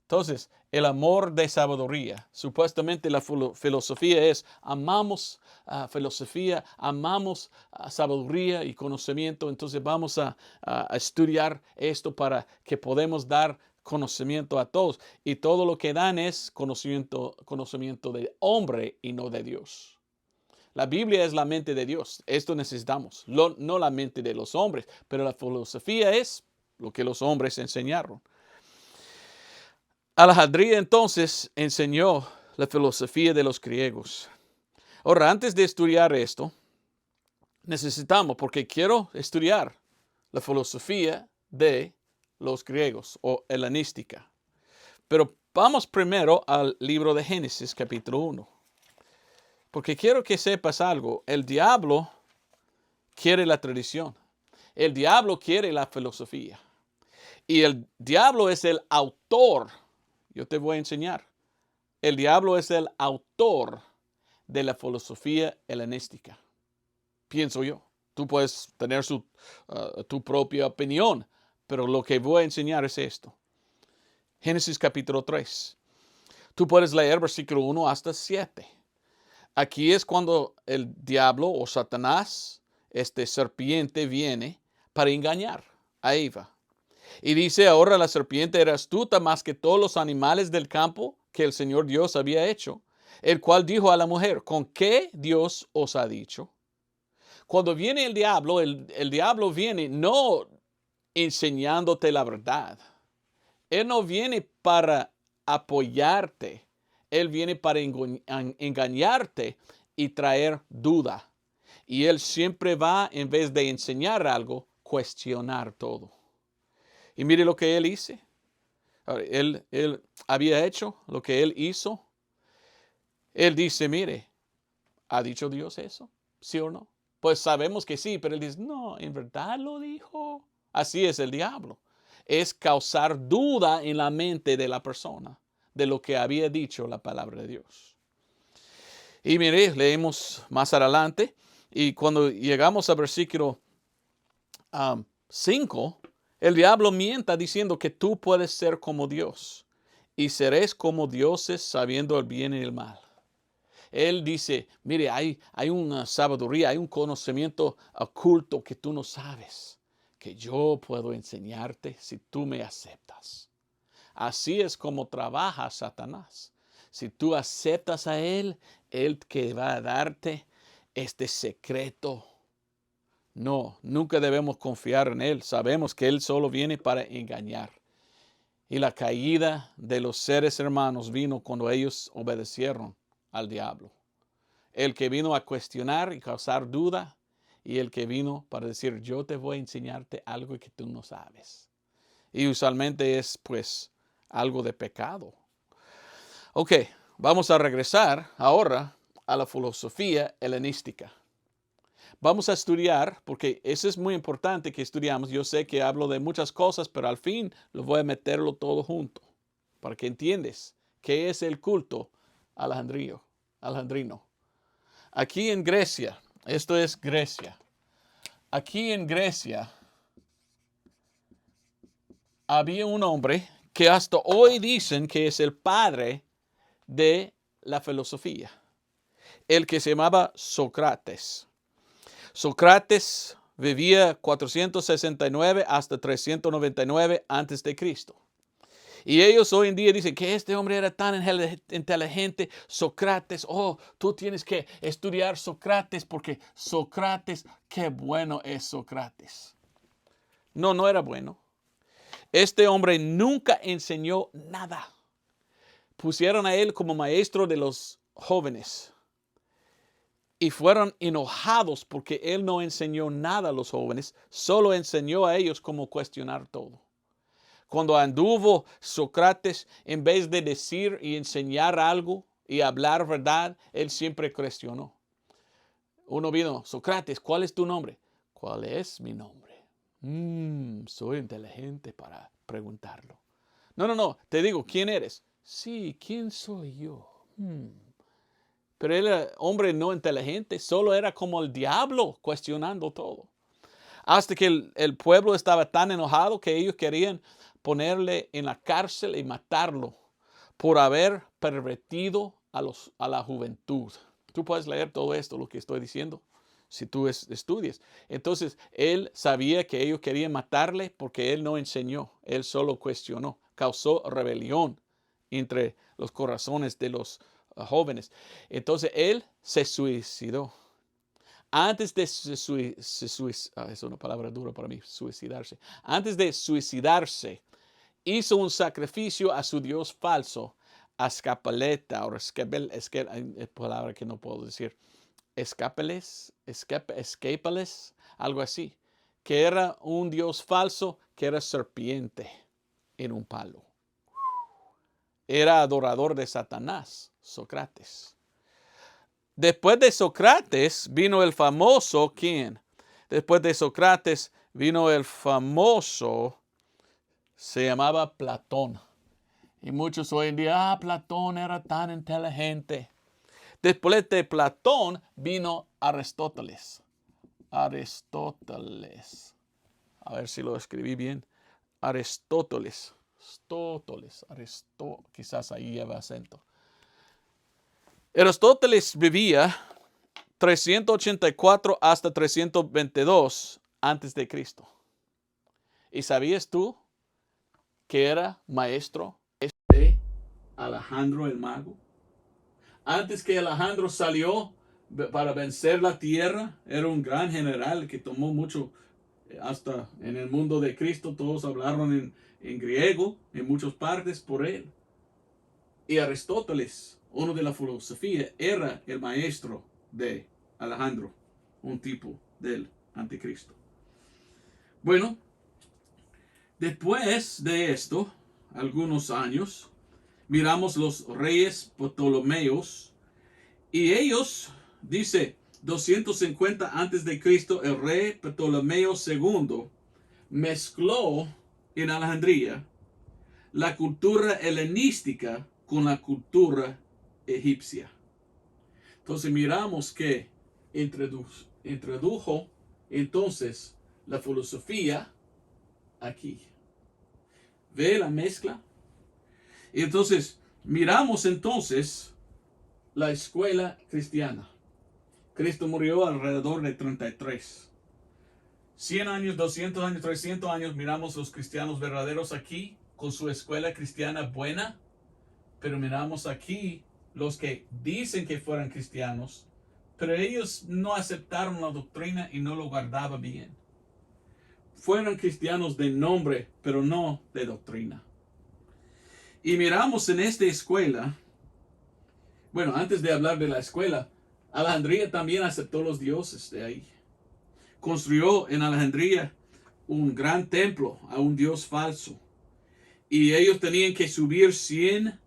Entonces, el amor de sabiduría. Supuestamente la filosofía es, amamos filosofía, amamos sabiduría y conocimiento. Entonces vamos a estudiar esto para que podamos dar conocimiento a todos. Y todo lo que dan es conocimiento de hombre y no de Dios. La Biblia es la mente de Dios. Esto necesitamos. No la mente de los hombres, pero la filosofía es lo que los hombres enseñaron. Alejandría entonces enseñó la filosofía de los griegos. Ahora, antes de estudiar esto, necesitamos, porque quiero estudiar la filosofía de los griegos o helenística. Pero vamos primero al libro de Génesis, capítulo 1. Porque quiero que sepas algo. El diablo quiere la tradición. El diablo quiere la filosofía. Y el diablo es el autor. Yo te voy a enseñar. El diablo es el autor de la filosofía helenística. Pienso yo. Tú puedes tener tu propia opinión, pero lo que voy a enseñar es esto. Génesis capítulo 3. Tú puedes leer versículo 1 hasta 7. Aquí es cuando el diablo o Satanás, este serpiente, viene para engañar a Eva. Y dice, ahora la serpiente era astuta más que todos los animales del campo que el Señor Dios había hecho, el cual dijo a la mujer, ¿con qué Dios os ha dicho? Cuando viene el diablo viene no enseñándote la verdad. Él no viene para apoyarte. Él viene para engañarte y traer duda. Y él siempre va, en vez de enseñar algo, cuestionar todo. Y mire lo que él hizo. Él había hecho lo que él hizo. Él dice, mire, ¿ha dicho Dios eso? ¿Sí o no? Pues sabemos que sí, pero él dice, no, ¿en verdad lo dijo? Así es el diablo. Es causar duda en la mente de la persona de lo que había dicho la palabra de Dios. Y mire, leemos más adelante. Y cuando llegamos al versículo 5, el diablo mienta diciendo que tú puedes ser como Dios y seréis como dioses sabiendo el bien y el mal. Él dice, mire, hay una sabiduría, hay un conocimiento oculto que tú no sabes, que yo puedo enseñarte si tú me aceptas. Así es como trabaja Satanás. Si tú aceptas a él que va a darte este secreto. No, nunca debemos confiar en él. Sabemos que él solo viene para engañar. Y la caída de los seres hermanos vino cuando ellos obedecieron al diablo. El que vino a cuestionar y causar duda, y el que vino para decir, yo te voy a enseñarte algo que tú no sabes. Y usualmente es pues algo de pecado. Ok, vamos a regresar ahora a la filosofía helenística. Vamos a estudiar, porque eso es muy importante que estudiamos. Yo sé que hablo de muchas cosas, pero al fin lo voy a meterlo todo junto, para que entiendas qué es el culto alejandrino. Aquí en Grecia, esto es Grecia. Aquí en Grecia había un hombre que hasta hoy dicen que es el padre de la filosofía, el que se llamaba Sócrates. Sócrates vivía 469 hasta 399 antes de Cristo. Y ellos hoy en día dicen que este hombre era tan inteligente, Sócrates. Oh, tú tienes que estudiar Sócrates porque Sócrates, qué bueno es Sócrates. No, no era bueno. Este hombre nunca enseñó nada. Pusieron a él como maestro de los jóvenes. Y fueron enojados porque él no enseñó nada a los jóvenes, solo enseñó a ellos cómo cuestionar todo. Cuando anduvo Sócrates, en vez de decir y enseñar algo y hablar verdad, él siempre cuestionó. Uno vino, Sócrates, ¿cuál es tu nombre? ¿Cuál es mi nombre? Soy inteligente para preguntarlo. No, te digo, ¿quién eres? Sí, ¿quién soy yo? Pero él era hombre no inteligente, solo era como el diablo cuestionando todo. Hasta que el pueblo estaba tan enojado que ellos querían ponerle en la cárcel y matarlo por haber pervertido a la juventud. Tú puedes leer todo esto, lo que estoy diciendo, si tú estudias. Entonces, él sabía que ellos querían matarle porque él no enseñó, él solo cuestionó, causó rebelión entre los corazones de los jóvenes. Entonces, él se suicidó. Antes de es una palabra dura para mí, suicidarse. Antes de suicidarse, hizo un sacrificio a su dios falso, Ascapaleta, o es palabra que no puedo decir. Escapales, algo así. Que era un dios falso, que era serpiente en un palo. Era adorador de Satanás, Sócrates. Después de Sócrates vino el famoso, ¿quién? Después de Sócrates vino el famoso, se llamaba Platón. Y muchos hoy en día, Platón era tan inteligente. Después de Platón vino Aristóteles. Aristóteles. A ver si lo escribí bien. Aristóteles. Quizás ahí lleva acento. Aristóteles vivía 384 hasta 322 antes de Cristo. ¿Y sabías tú que era maestro de Alejandro el Mago? Antes que Alejandro salió para vencer la tierra, era un gran general que tomó mucho, hasta en el mundo de Cristo, todos hablaron en griego, en muchas partes por él. Y Aristóteles, uno de la filosofía, era el maestro de Alejandro, un tipo del anticristo. Bueno, después de esto, algunos años, miramos los reyes Ptolomeos, y ellos, dice, 250 antes de Cristo, el rey Ptolomeo II mezcló en Alejandría la cultura helenística con la cultura egipcia. Entonces miramos que introdujo entonces la filosofía aquí. ¿Ve la mezcla? Y entonces miramos entonces la escuela cristiana. Cristo murió alrededor de 33. 100 años, 200 años, 300 años, miramos los cristianos verdaderos aquí con su escuela cristiana buena, pero miramos aquí los que dicen que fueran cristianos, pero ellos no aceptaron la doctrina y no lo guardaban bien. Fueron cristianos de nombre, pero no de doctrina. Y miramos en esta escuela, bueno, antes de hablar de la escuela, Alejandría también aceptó los dioses de ahí. Construyó en Alejandría un gran templo a un dios falso. Y ellos tenían que subir 100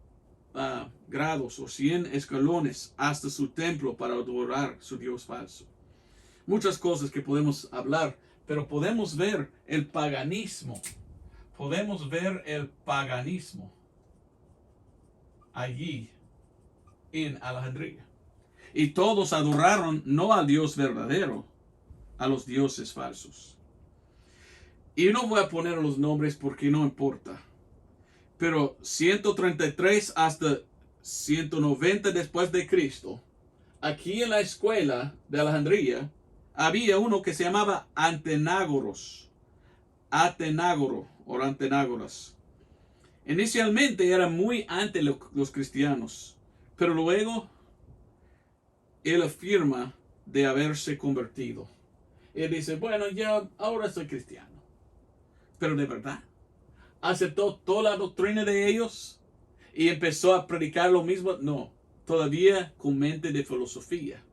grados o 100 escalones hasta su templo para adorar su dios falso. Muchas cosas que podemos hablar, pero podemos ver el paganismo. Podemos ver el paganismo allí en Alejandría. Y todos adoraron no al Dios verdadero, a los dioses falsos. Y no voy a poner los nombres porque no importa. Pero 133 hasta 190 después de Cristo, aquí en la escuela de Alejandría, había uno que se llamaba Antenágoras. Atenágoro o Antenágoras. Inicialmente era muy ante los cristianos, pero luego él afirma de haberse convertido. Él dice, bueno, ya ahora soy cristiano. Pero de verdad, aceptó toda la doctrina de ellos y empezó a predicar lo mismo. No, todavía con mente de filosofía.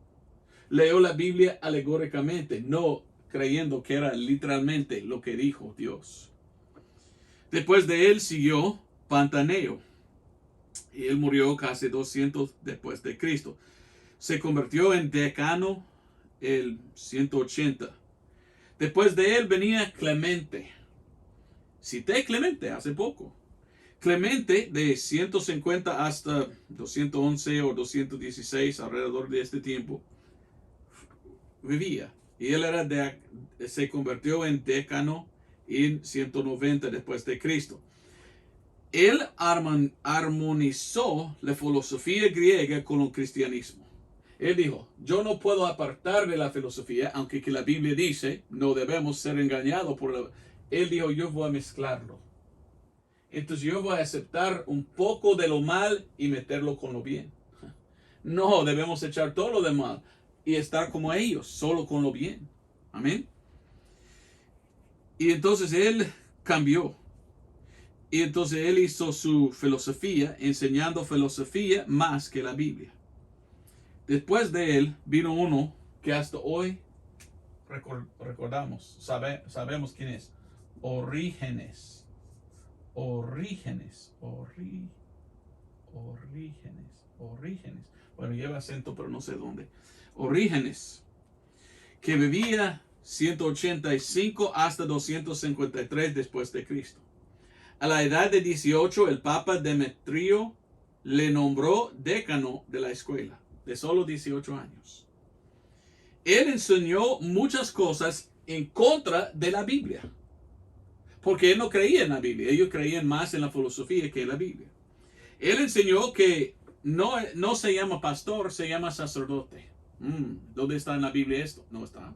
Leyó la Biblia alegóricamente, no creyendo que era literalmente lo que dijo Dios. Después de él siguió Pantaneo. Y él murió casi 200 después de Cristo. Se convirtió en decano el 180. Después de él venía Clemente. Cité Clemente hace poco. Clemente de 150 hasta 211 o 216, alrededor de este tiempo, vivía. Y él se convirtió en decano en 190 después de Cristo. Él armonizó la filosofía griega con el cristianismo. Él dijo, yo no puedo apartar de la filosofía, aunque que la Biblia dice, no debemos ser engañados por la... Él dijo, yo voy a mezclarlo. Entonces yo voy a aceptar un poco de lo mal y meterlo con lo bien. No, debemos echar todo lo de mal y estar como ellos, solo con lo bien. Amén. Y entonces él cambió. Y entonces él hizo su filosofía, enseñando filosofía más que la Biblia. Después de él vino uno que hasta hoy recordamos, sabemos quién es. Orígenes. Bueno, lleva acento, pero no sé dónde. Orígenes, que vivía 185 hasta 253 después de Cristo. A la edad de 18, el Papa Demetrio le nombró decano de la escuela, de solo 18 años. Él enseñó muchas cosas en contra de la Biblia, porque él no creía en la Biblia. Ellos creían más en la filosofía que en la Biblia. Él enseñó que no se llama pastor, se llama sacerdote. ¿Dónde está en la Biblia esto? No está.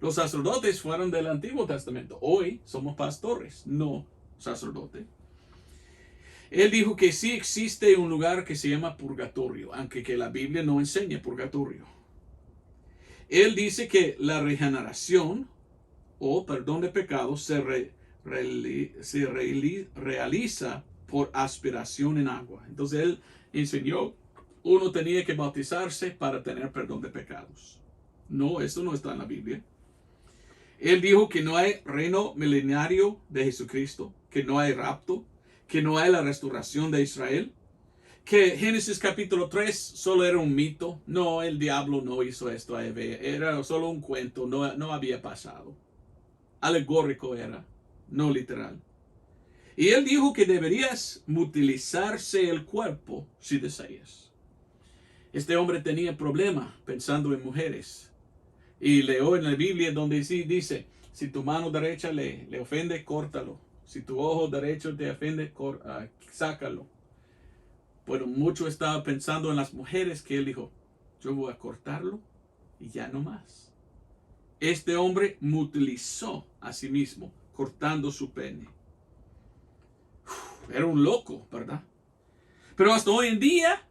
Los sacerdotes fueron del Antiguo Testamento. Hoy somos pastores, no sacerdote. Él dijo que sí existe un lugar que se llama purgatorio, aunque que la Biblia no enseña purgatorio. Él dice que la regeneración o perdón de pecados se realiza por aspiración en agua. Entonces él enseñó, uno tenía que bautizarse para tener perdón de pecados. No, eso no está en la Biblia. Él dijo que no hay reino milenario de Jesucristo, que no hay rapto, que no hay la restauración de Israel, que Génesis capítulo 3 solo era un mito. No, el diablo no hizo esto a Eva, era solo un cuento, no había pasado. Alegórico era, no literal. Y él dijo que deberías mutilizarse el cuerpo si deseas. Este hombre tenía problema pensando en mujeres. Y leo en la Biblia donde sí dice, si tu mano derecha le ofende, córtalo. Si tu ojo derecho te ofende, sácalo. Pero mucho estaba pensando en las mujeres que él dijo, yo voy a cortarlo y ya no más. Este hombre mutilizó a sí mismo, cortando su pene. Era un loco, ¿verdad? Pero hasta hoy en día,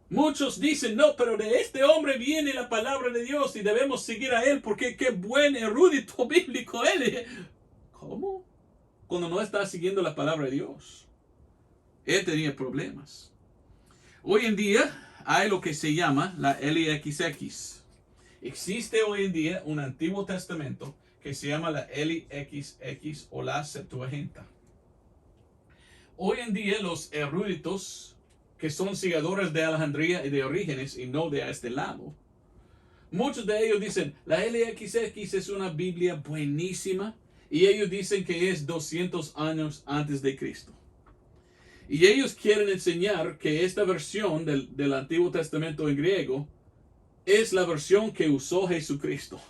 muchos dicen, no, pero de este hombre viene la palabra de Dios y debemos seguir a él porque qué buen erudito bíblico él. ¿Cómo? Cuando no está siguiendo la palabra de Dios. Él tenía problemas. Hoy en día hay lo que se llama la LXX. Existe hoy en día un Antiguo Testamento que se llama la LXX o la Septuaginta. Hoy en día los eruditos que son seguidores de Alejandría y de Orígenes y no de este lado, muchos de ellos dicen, la LXX es una Biblia buenísima y ellos dicen que es 200 años antes de Cristo. Y ellos quieren enseñar que esta versión del Antiguo Testamento en griego es la versión que usó Jesucristo.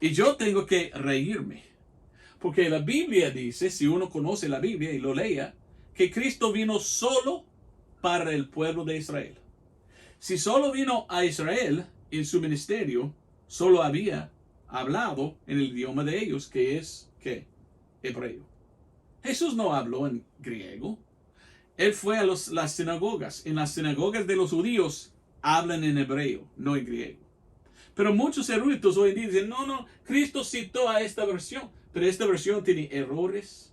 Y yo tengo que reírme. Porque la Biblia dice, si uno conoce la Biblia y lo lea, que Cristo vino solo para el pueblo de Israel. Si solo vino a Israel en su ministerio, solo había hablado en el idioma de ellos, que es, ¿qué? Hebreo. Jesús no habló en griego. Él fue a las sinagogas. En las sinagogas de los judíos hablan en hebreo, no en griego. Pero muchos eruditos hoy en día dicen, no, Cristo citó a esta versión. Pero esta versión tiene errores,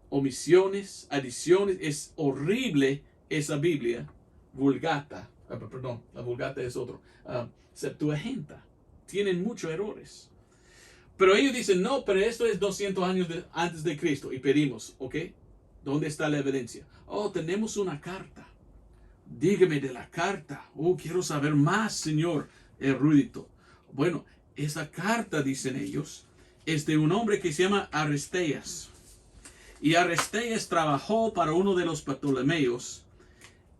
omisiones, adiciones. Es horrible esa Biblia. Vulgata. Perdón, la Vulgata es otro. Septuaginta. Tienen muchos errores. Pero ellos dicen, no, pero esto es 200 años antes de Cristo. Y pedimos, ¿ok? ¿Dónde está la evidencia? Oh, tenemos una carta. Dígame de la carta. Oh, quiero saber más, señor erudito. Bueno, esa carta, dicen ellos, es de un hombre que se llama Aristeas. Y Aristeas trabajó para uno de los Ptolomeos.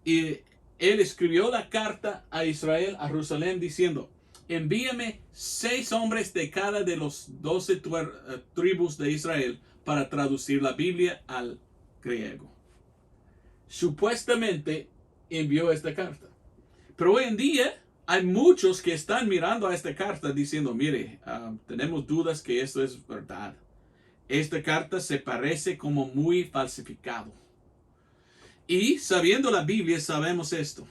Y él escribió la carta a Israel, a Jerusalén, diciendo, envíame 6 hombres de cada de los 12 tribus de Israel para traducir la Biblia al griego. Supuestamente envió esta carta. Pero hoy en día hay muchos que están mirando a esta carta diciendo, mire, tenemos dudas que esto es verdad. Esta carta se parece como muy falsificado. Y sabiendo la Biblia sabemos esto.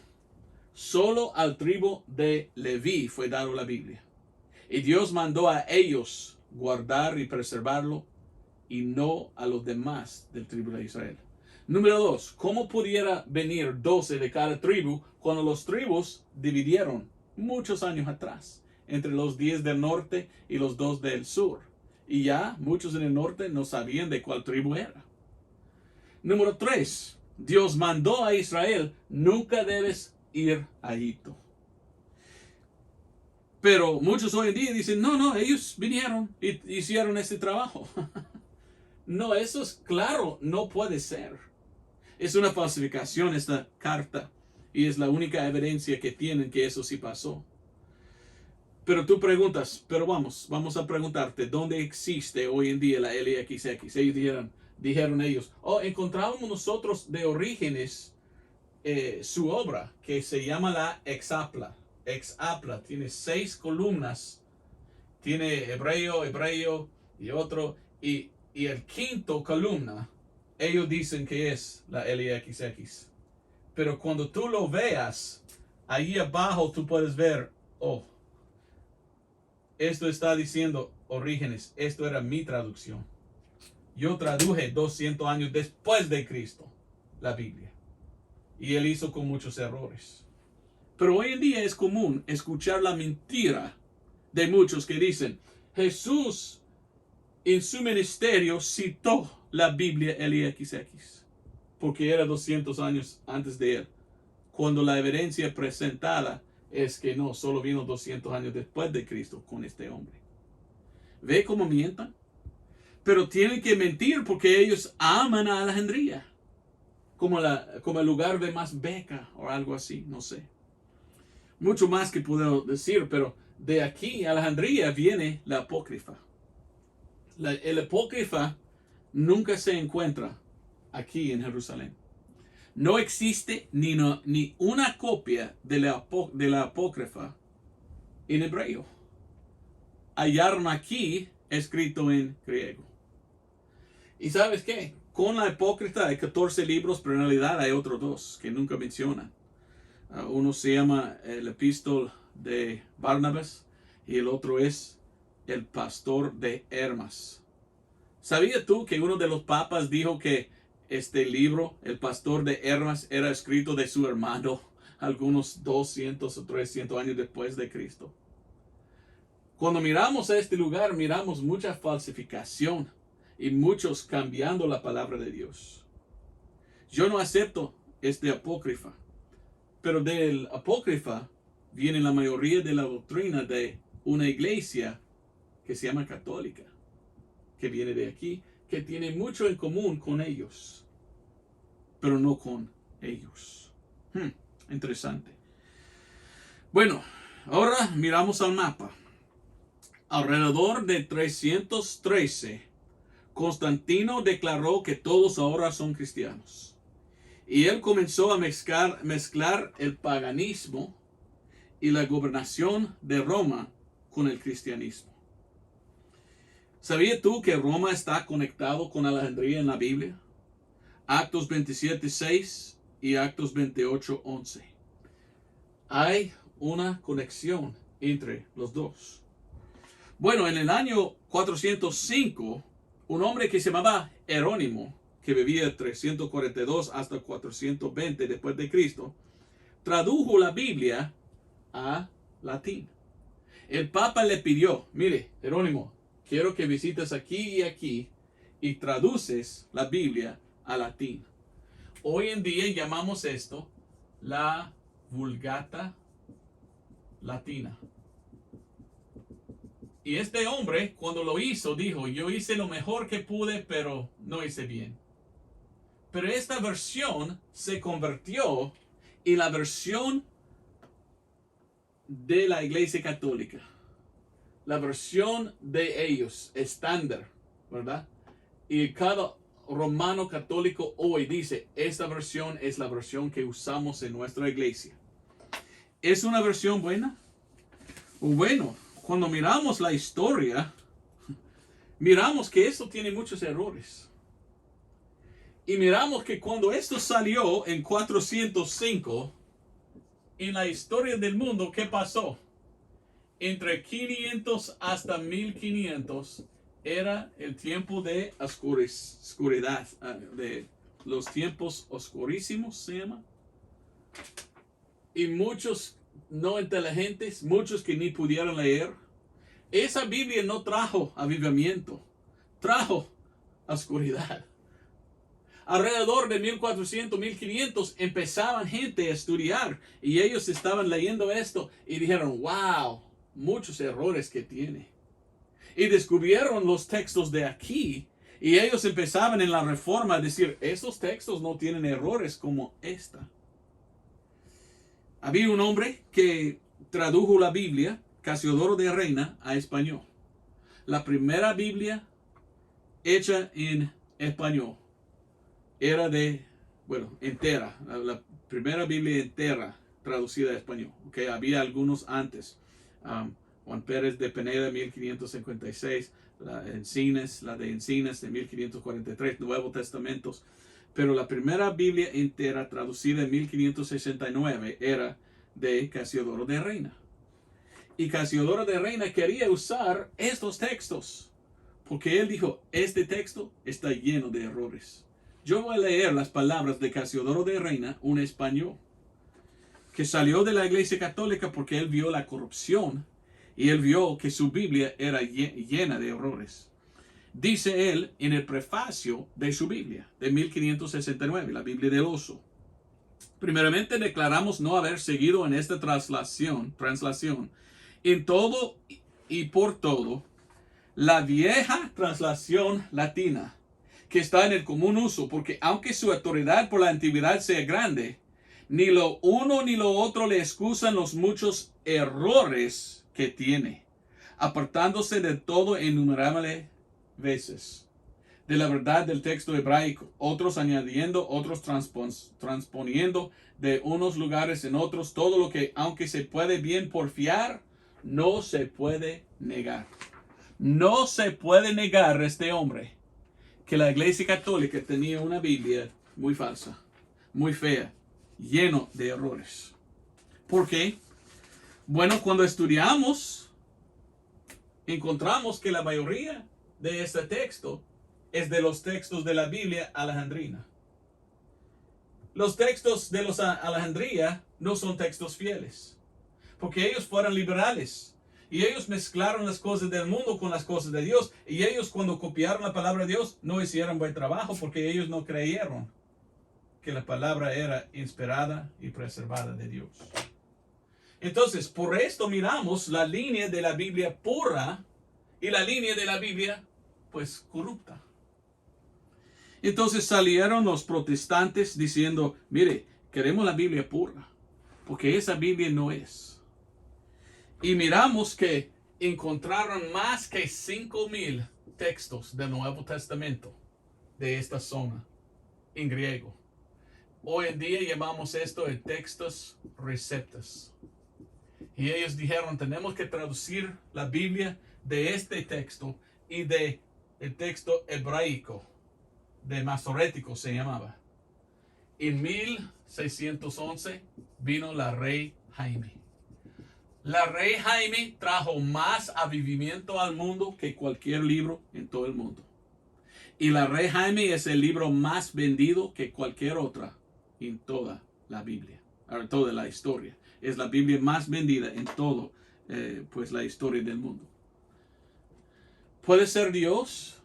Solo al tribu de Leví fue dado la Biblia. Y Dios mandó a ellos guardar y preservarlo y no a los demás del tribu de Israel. Número 2. ¿Cómo pudiera venir 12 de cada tribu cuando los tribus dividieron muchos años atrás entre los 10 del norte y los 2 del sur? Y ya muchos en el norte no sabían de cuál tribu era. Número 3. Dios mandó a Israel, nunca debes ir a Egipto. Pero muchos hoy en día dicen, no, ellos vinieron y hicieron este trabajo. No, eso es claro, no puede ser. Es una falsificación esta carta y es la única evidencia que tienen que eso sí pasó. Pero tú preguntas, pero vamos a preguntarte, ¿dónde existe hoy en día la LXX? Ellos dijeron ellos, encontrábamos nosotros de Orígenes su obra que se llama la Exapla. Exapla tiene 6 columnas, tiene hebreo y otro, y el quinto columna, ellos dicen que es la LXX. Pero cuando tú lo veas, ahí abajo tú puedes ver, esto está diciendo Orígenes, esto era mi traducción. Yo traduje 200 años después de Cristo la Biblia. Y él hizo con muchos errores. Pero hoy en día es común escuchar la mentira de muchos que dicen, Jesús en su ministerio citó la Biblia LXX, porque era 200 años antes de él, cuando la evidencia presentada es que no, solo vino 200 años después de Cristo con este hombre. ¿Ve cómo mientan? Pero tienen que mentir porque ellos aman a Alejandría, como el lugar de más beca o algo así, no sé. Mucho más que puedo decir, pero de aquí a Alejandría viene la apócrifa. El apócrifa nunca se encuentra aquí en Jerusalén. No existe ni una copia de la apócrifa en hebreo. Hallaron aquí escrito en griego. ¿Y sabes qué? Con la apócrifa hay 14 libros, pero en realidad hay otros 2 que nunca mencionan. Uno se llama el epístol de Barnabas y el otro es el pastor de Hermas. ¿Sabías tú que uno de los papas dijo que este libro, el pastor de Hermas, era escrito de su hermano algunos 200 o 300 años después de Cristo? Cuando miramos a este lugar, miramos mucha falsificación y muchos cambiando la palabra de Dios. Yo no acepto este apócrifa, pero del apócrifa viene la mayoría de la doctrina de una iglesia que se llama católica, que viene de aquí, que tiene mucho en común con ellos, pero no con ellos. Interesante. Bueno, ahora miramos al mapa. Alrededor de 313, Constantino declaró que todos ahora son cristianos. Y él comenzó a mezclar el paganismo y la gobernación de Roma con el cristianismo. ¿Sabías tú que Roma está conectado con Alejandría en la Biblia? Actos 27:6 y Actos 28:11. Hay una conexión entre los dos. Bueno, en el año 405, un hombre que se llamaba Jerónimo, que vivía 342 hasta 420 después de Cristo, tradujo la Biblia a latín. El Papa le pidió, mire, Jerónimo, quiero que visites aquí y traduces la Biblia a latín. Hoy en día llamamos esto la Vulgata Latina. Y este hombre, cuando lo hizo, dijo, yo hice lo mejor que pude, pero no hice bien. Pero esta versión se convirtió en la versión de la Iglesia Católica. La versión de ellos, estándar, ¿verdad? Y cada romano católico hoy dice, esta versión es la versión que usamos en nuestra iglesia. ¿Es una versión buena? Bueno, cuando miramos la historia, miramos que esto tiene muchos errores. Y miramos que cuando esto salió en 405, en la historia del mundo, ¿qué pasó? Entre 500 hasta 1500 era el tiempo de oscuridad, de los tiempos oscurísimos se llama. Y muchos no inteligentes, muchos que ni pudieron leer. Esa Biblia no trajo avivamiento, trajo oscuridad. Alrededor de 1400, 1500 empezaban gente a estudiar y ellos estaban leyendo esto y dijeron, wow, muchos errores que tiene. Y descubrieron los textos de aquí. Y ellos empezaban en la Reforma a decir, esos textos no tienen errores como esta. Había un hombre que tradujo la Biblia, Casiodoro de Reina, a español. La primera Biblia hecha en español era entera. La primera Biblia entera traducida a español. Okay, había algunos antes. Juan Pérez de Pineda, 1556. La de Encinas de 1543. Nuevo Testamento. Pero la primera Biblia entera traducida en 1569 era de Casiodoro de Reina. Y Casiodoro de Reina quería usar estos textos, porque él dijo, este texto está lleno de errores. Yo voy a leer las palabras de Casiodoro de Reina, un español, que salió de la Iglesia Católica porque él vio la corrupción y él vio que su Biblia era llena de errores. Dice él en el prefacio de su Biblia, de 1569, la Biblia del Oso. Primeramente declaramos no haber seguido en esta translación, en todo y por todo, la vieja translación latina, que está en el común uso, porque aunque su autoridad por la antigüedad sea grande, ni lo uno ni lo otro le excusan los muchos errores que tiene, apartándose de todo innumerables veces de la verdad del texto hebraico, otros añadiendo, otros transponiendo de unos lugares en otros, todo lo que, aunque se puede bien porfiar, no se puede negar. No se puede negar este hombre que la Iglesia Católica tenía una Biblia muy falsa, muy fea, lleno de errores. ¿Por qué? Bueno, cuando estudiamos, encontramos que la mayoría de este texto es de los textos de la Biblia alejandrina. Los textos de los Alejandría no son textos fieles, porque ellos fueron liberales y ellos mezclaron las cosas del mundo con las cosas de Dios, y ellos cuando copiaron la palabra de Dios no hicieron buen trabajo porque ellos no creyeron que la palabra era inspirada y preservada de Dios. Entonces, por esto miramos la línea de la Biblia pura y la línea de la Biblia pues corrupta. Entonces salieron los protestantes diciendo, mire, queremos la Biblia pura, porque esa Biblia no es. Y miramos que encontraron más que 5,000 textos del Nuevo Testamento de esta zona en griego. Hoy en día llamamos esto el textos receptas. Y ellos dijeron, tenemos que traducir la Biblia de este texto y de el texto hebraico, de masorético se llamaba. En 1611 vino la rey Jaime. La rey Jaime trajo más avivamiento al mundo que cualquier libro en todo el mundo. Y la rey Jaime es el libro más vendido que cualquier otra en toda la Biblia, en toda la historia. Es la Biblia más vendida en todo, pues la historia del mundo. ¿Puede ser Dios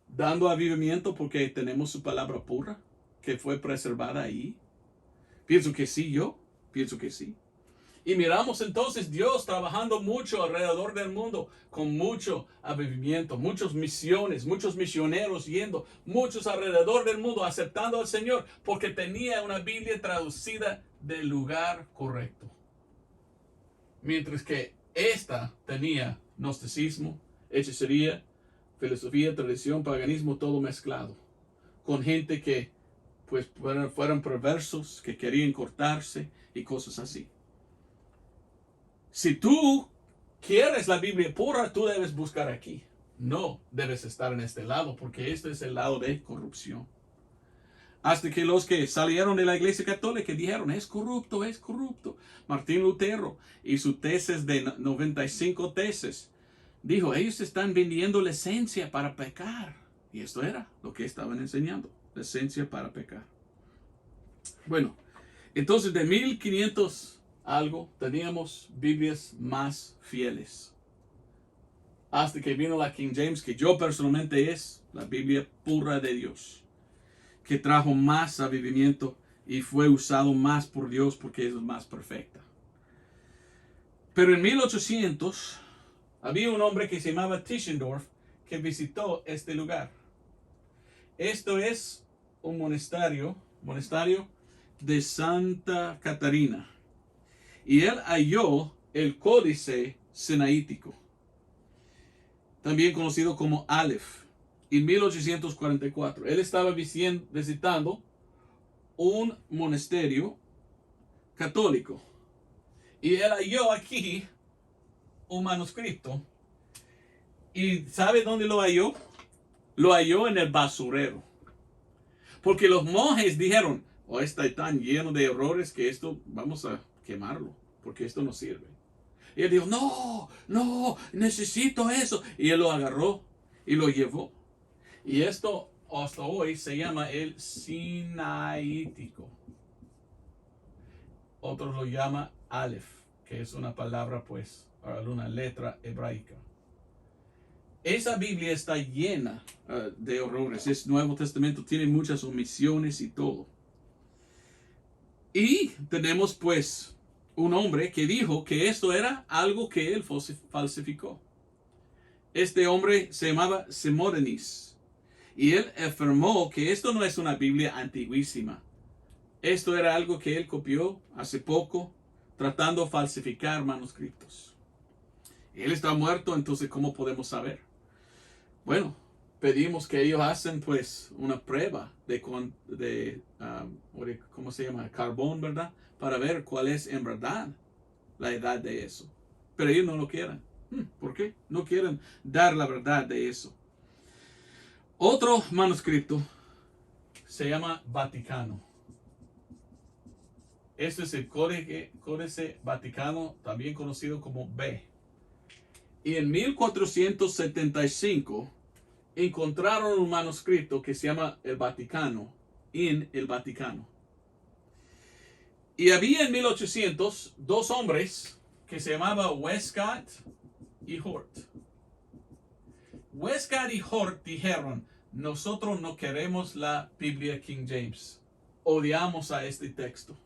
dando avivamiento porque tenemos su palabra pura que fue preservada ahí? Pienso que sí, pienso que sí. Y miramos entonces Dios trabajando mucho alrededor del mundo con mucho avivamiento, muchas misiones, muchos misioneros yendo, muchos alrededor del mundo aceptando al Señor porque tenía una Biblia traducida del lugar correcto. Mientras que esta tenía gnosticismo, hechicería, filosofía, tradición, paganismo, todo mezclado. Con gente que pues fueron perversos, que querían cortarse y cosas así. Si tú quieres la Biblia pura, tú debes buscar aquí. No debes estar en este lado, porque este es el lado de corrupción. Hasta que los que salieron de la Iglesia Católica dijeron, es corrupto, es corrupto. Martín Lutero y su tesis de 95 tesis, dijo, ellos están vendiendo la esencia para pecar. Y esto era lo que estaban enseñando, la esencia para pecar. Bueno, entonces de 1500 algo, teníamos Biblias más fieles. Hasta que vino la King James, que yo personalmente es la Biblia pura de Dios, que trajo más avivamiento y fue usado más por Dios porque es más perfecta. Pero en 1800 había un hombre que se llamaba Tischendorf que visitó este lugar. Esto es un monasterio de Santa Catarina. Y él halló el Códice Sinaítico, también conocido como Aleph, en 1844. Él estaba visitando un monasterio católico. Y él halló aquí un manuscrito. ¿Y sabe dónde lo halló? Lo halló en el basurero. Porque los monjes dijeron, oh, está tan lleno de errores que esto vamos a quemarlo, porque esto no sirve. Y él dijo, no, necesito eso. Y él lo agarró y lo llevó. Y esto hasta hoy se llama el Sinaítico. Otros lo llaman Aleph, que es una palabra, pues, una letra hebraica. Esa Biblia está llena de errores. Es Nuevo Testamento, tiene muchas omisiones y todo. Y tenemos, pues, un hombre que dijo que esto era algo que él falsificó. Este hombre se llamaba Simónides. Y él afirmó que esto no es una Biblia antiguísima. Esto era algo que él copió hace poco, tratando de falsificar manuscritos. Él está muerto, entonces ¿cómo podemos saber? Bueno, pedimos que ellos hacen pues una prueba ¿cómo se llama? Carbón, ¿verdad? Para ver cuál es en verdad la edad de eso. Pero ellos no lo quieren. ¿Por qué? No quieren dar la verdad de eso. Otro manuscrito se llama Vaticano. Este es el Códice Vaticano, también conocido como B. Y en 1475 encontraron un manuscrito que se llama el Vaticano, en el Vaticano. Y había en 1800 dos hombres que se llamaban Westcott y Hort. Westcott y Hort dijeron, nosotros no queremos la Biblia King James. Odiamos a este texto.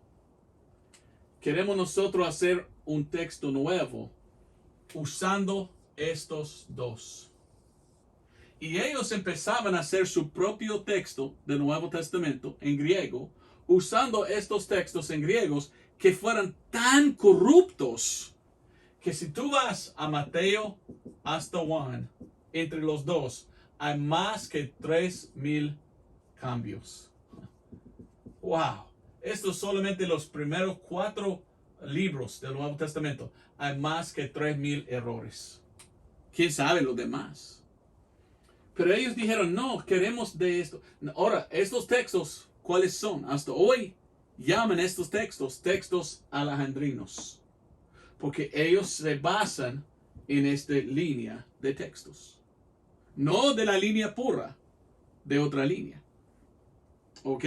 Queremos nosotros hacer un texto nuevo usando estos dos. Y ellos empezaban a hacer su propio texto del Nuevo Testamento en griego, usando estos textos en griegos que fueran tan corruptos que si tú vas a Mateo hasta Juan, entre los dos, hay más que 3,000 cambios. ¡Wow! Estos solamente los primeros 4 libros del Nuevo Testamento. Hay más que 3,000 errores. ¿Quién sabe los demás? Pero ellos dijeron, no, queremos de esto. Ahora, estos textos, ¿cuáles son? Hasta hoy llaman estos textos alejandrinos. Porque ellos se basan en esta línea de textos. No de la línea pura, de otra línea. ¿Ok?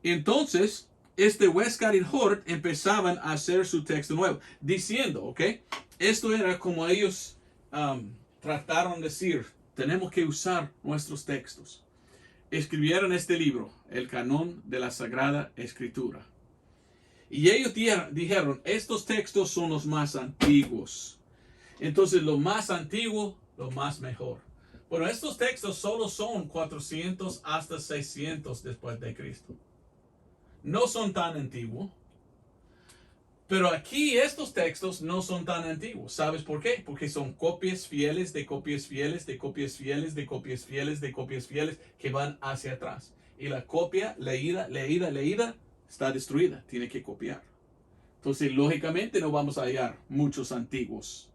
Entonces, Westcott y Hort empezaban a hacer su texto nuevo, diciendo, ¿ok? Esto era como ellos trataron de decir, tenemos que usar nuestros textos. Escribieron este libro, el Canon de la Sagrada Escritura. Y ellos dijeron, estos textos son los más antiguos. Entonces, lo más antiguo, lo más mejor. Bueno, estos textos solo son 400 hasta 600 después de Cristo. No son tan antiguos. Pero aquí estos textos no son tan antiguos. ¿Sabes por qué? Porque son copias fieles de copias fieles de copias fieles de copias fieles de copias fieles que van hacia atrás. Y la copia leída está destruida. Tiene que copiar. Entonces, lógicamente no vamos a hallar muchos antiguos.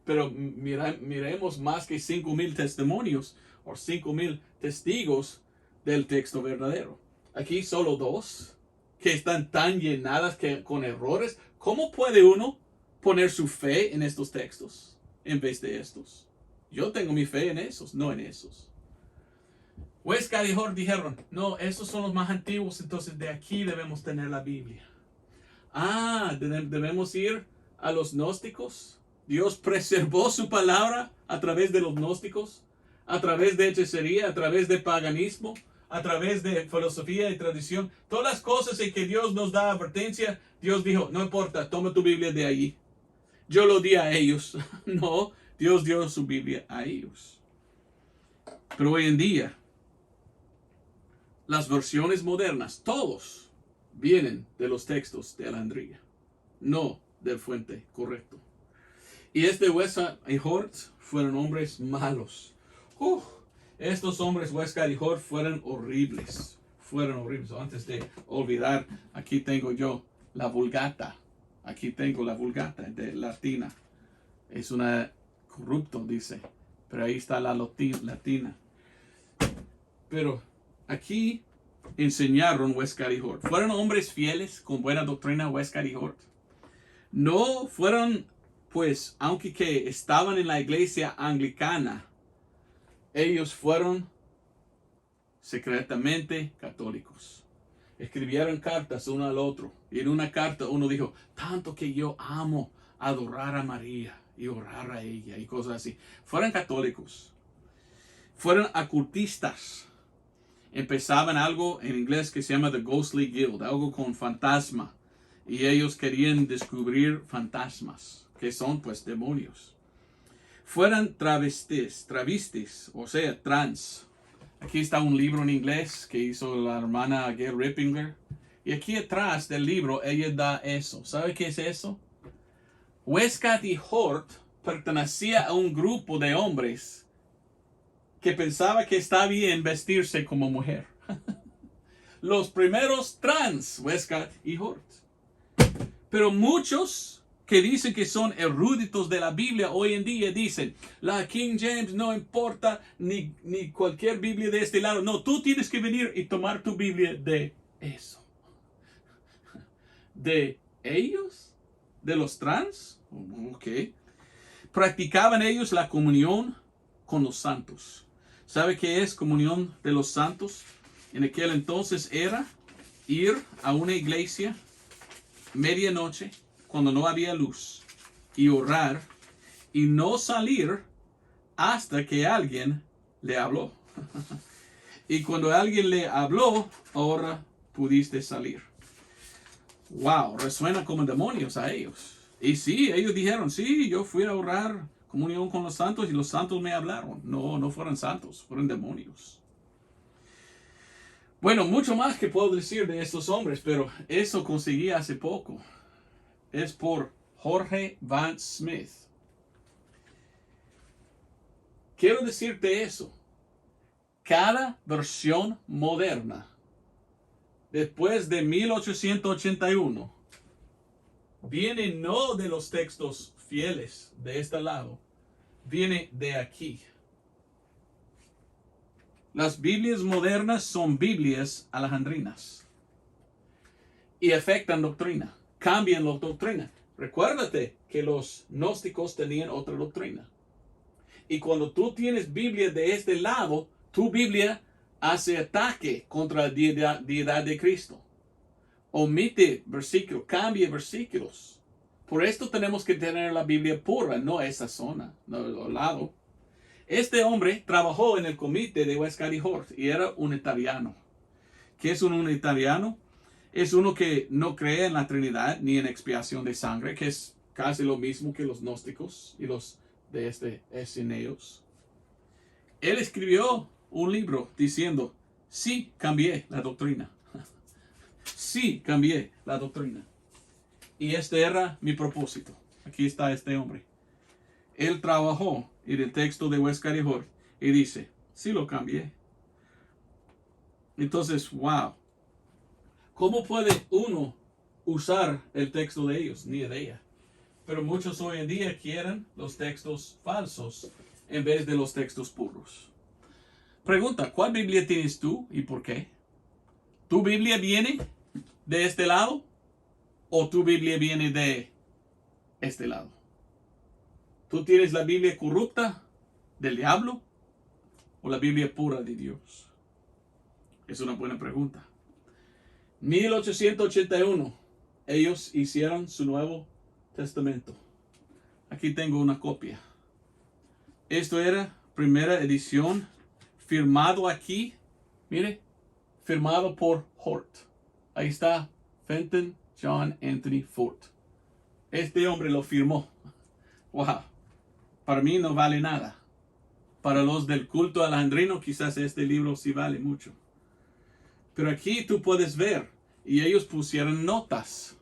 Pero miremos más que 5,000 testimonios o 5,000 testigos del texto verdadero. Aquí solo 2 que están tan llenadas con errores. ¿Cómo puede uno poner su fe en estos textos en vez de estos? Yo tengo mi fe en esos, no en esos. Westcott y Hort dijeron, no, estos son los más antiguos, entonces de aquí debemos tener la Biblia. Debemos ir a los gnósticos. Dios preservó su palabra a través de los gnósticos, a través de hechicería, a través de paganismo, a través de filosofía y tradición. Todas las cosas en que Dios nos da advertencia, Dios dijo, no importa, toma tu Biblia de allí. yo lo di a ellos. No, Dios dio su Biblia a ellos. Pero hoy en día, las versiones modernas, todos vienen de los textos de Alejandría, no del fuente correcto. Y Westcott y Hort fueron hombres malos. Estos hombres, Westcott y Hort, fueron horribles. Fueron horribles. Antes de olvidar, aquí tengo yo la Vulgata. Aquí tengo la Vulgata de latina. Es una corrupto, dice. Pero ahí está la latina. Pero aquí enseñaron Westcott y Hort. Fueron hombres fieles con buena doctrina, Westcott y Hort. No fueron, pues, aunque que estaban en la iglesia anglicana, ellos fueron secretamente católicos. Escribieron cartas uno al otro. Y en una carta uno dijo, tanto que yo amo adorar a María y orar a ella y cosas así. Fueron católicos. Fueron ocultistas. Empezaban algo en inglés que se llama The Ghostly Guild, algo con fantasma. Y ellos querían descubrir fantasmas, que son pues demonios. Fueran travestis, o sea, trans. Aquí está un libro en inglés que hizo la hermana Gail Rippinger. Y aquí atrás del libro ella da eso. ¿Sabe qué es eso? Westcott y Hort pertenecía a un grupo de hombres que pensaba que está bien vestirse como mujer. Los primeros trans, Westcott y Hort. Pero muchos que dicen que son eruditos de la Biblia hoy en día dicen, la King James no importa, ni cualquier Biblia de este lado. No, tú tienes que venir y tomar tu Biblia de eso. ¿De ellos? ¿De los trans? Ok. Practicaban ellos la comunión con los santos. ¿Sabe qué es comunión de los santos? En aquel entonces era ir a una iglesia medianoche, cuando no había luz, y orar, y no salir hasta que alguien le habló. Y cuando alguien le habló, ahora pudiste salir. Wow, resuena como demonios a ellos. Y sí, ellos dijeron, sí, yo fui a orar comunión con los santos y los santos me hablaron. No, no fueron santos, fueron demonios. Bueno, mucho más que puedo decir de estos hombres, pero eso conseguí hace poco. Es por Jorge Van Smith. Quiero decirte eso. Cada versión moderna, después de 1881, viene no de los textos fieles de este lado, viene de aquí. Las Biblias modernas son Biblias alejandrinas y afectan doctrina, cambian la doctrina. Recuérdate que los gnósticos tenían otra doctrina. Y cuando tú tienes Biblia de este lado, tu Biblia hace ataque contra la deidad de Cristo. Omite versículos, cambia versículos. Por esto tenemos que tener la Biblia pura, no esa zona, no al lado. Este hombre trabajó en el comité de Westcott y Hort y era unitariano. ¿Qué es un unitariano? Es uno que no cree en la Trinidad ni en expiación de sangre, que es casi lo mismo que los gnósticos y los de Esineos. Él escribió un libro diciendo, sí, cambié la doctrina. Sí, cambié la doctrina. Y este era mi propósito. Aquí está este hombre. Él trabajó en el texto de Westcott y Hort y dice, sí lo cambié. Entonces, wow. ¿Cómo puede uno usar el texto de ellos? Ni idea. Pero muchos hoy en día quieren los textos falsos en vez de los textos puros. Pregunta, ¿cuál Biblia tienes tú y por qué? ¿Tu Biblia viene de este lado o tu Biblia viene de este lado? ¿Tú tienes la Biblia corrupta del diablo o la Biblia pura de Dios? Es una buena pregunta. 1881, ellos hicieron su Nuevo Testamento. Aquí tengo una copia. Esto era primera edición, firmado aquí, mire, firmado por Hort. Ahí está, Fenton John Anthony Fort. Este hombre lo firmó. wow, para mí no vale nada. Para los del culto alejandrino, quizás este libro sí vale mucho. Pero aquí tú puedes ver, y ellos pusieron notas.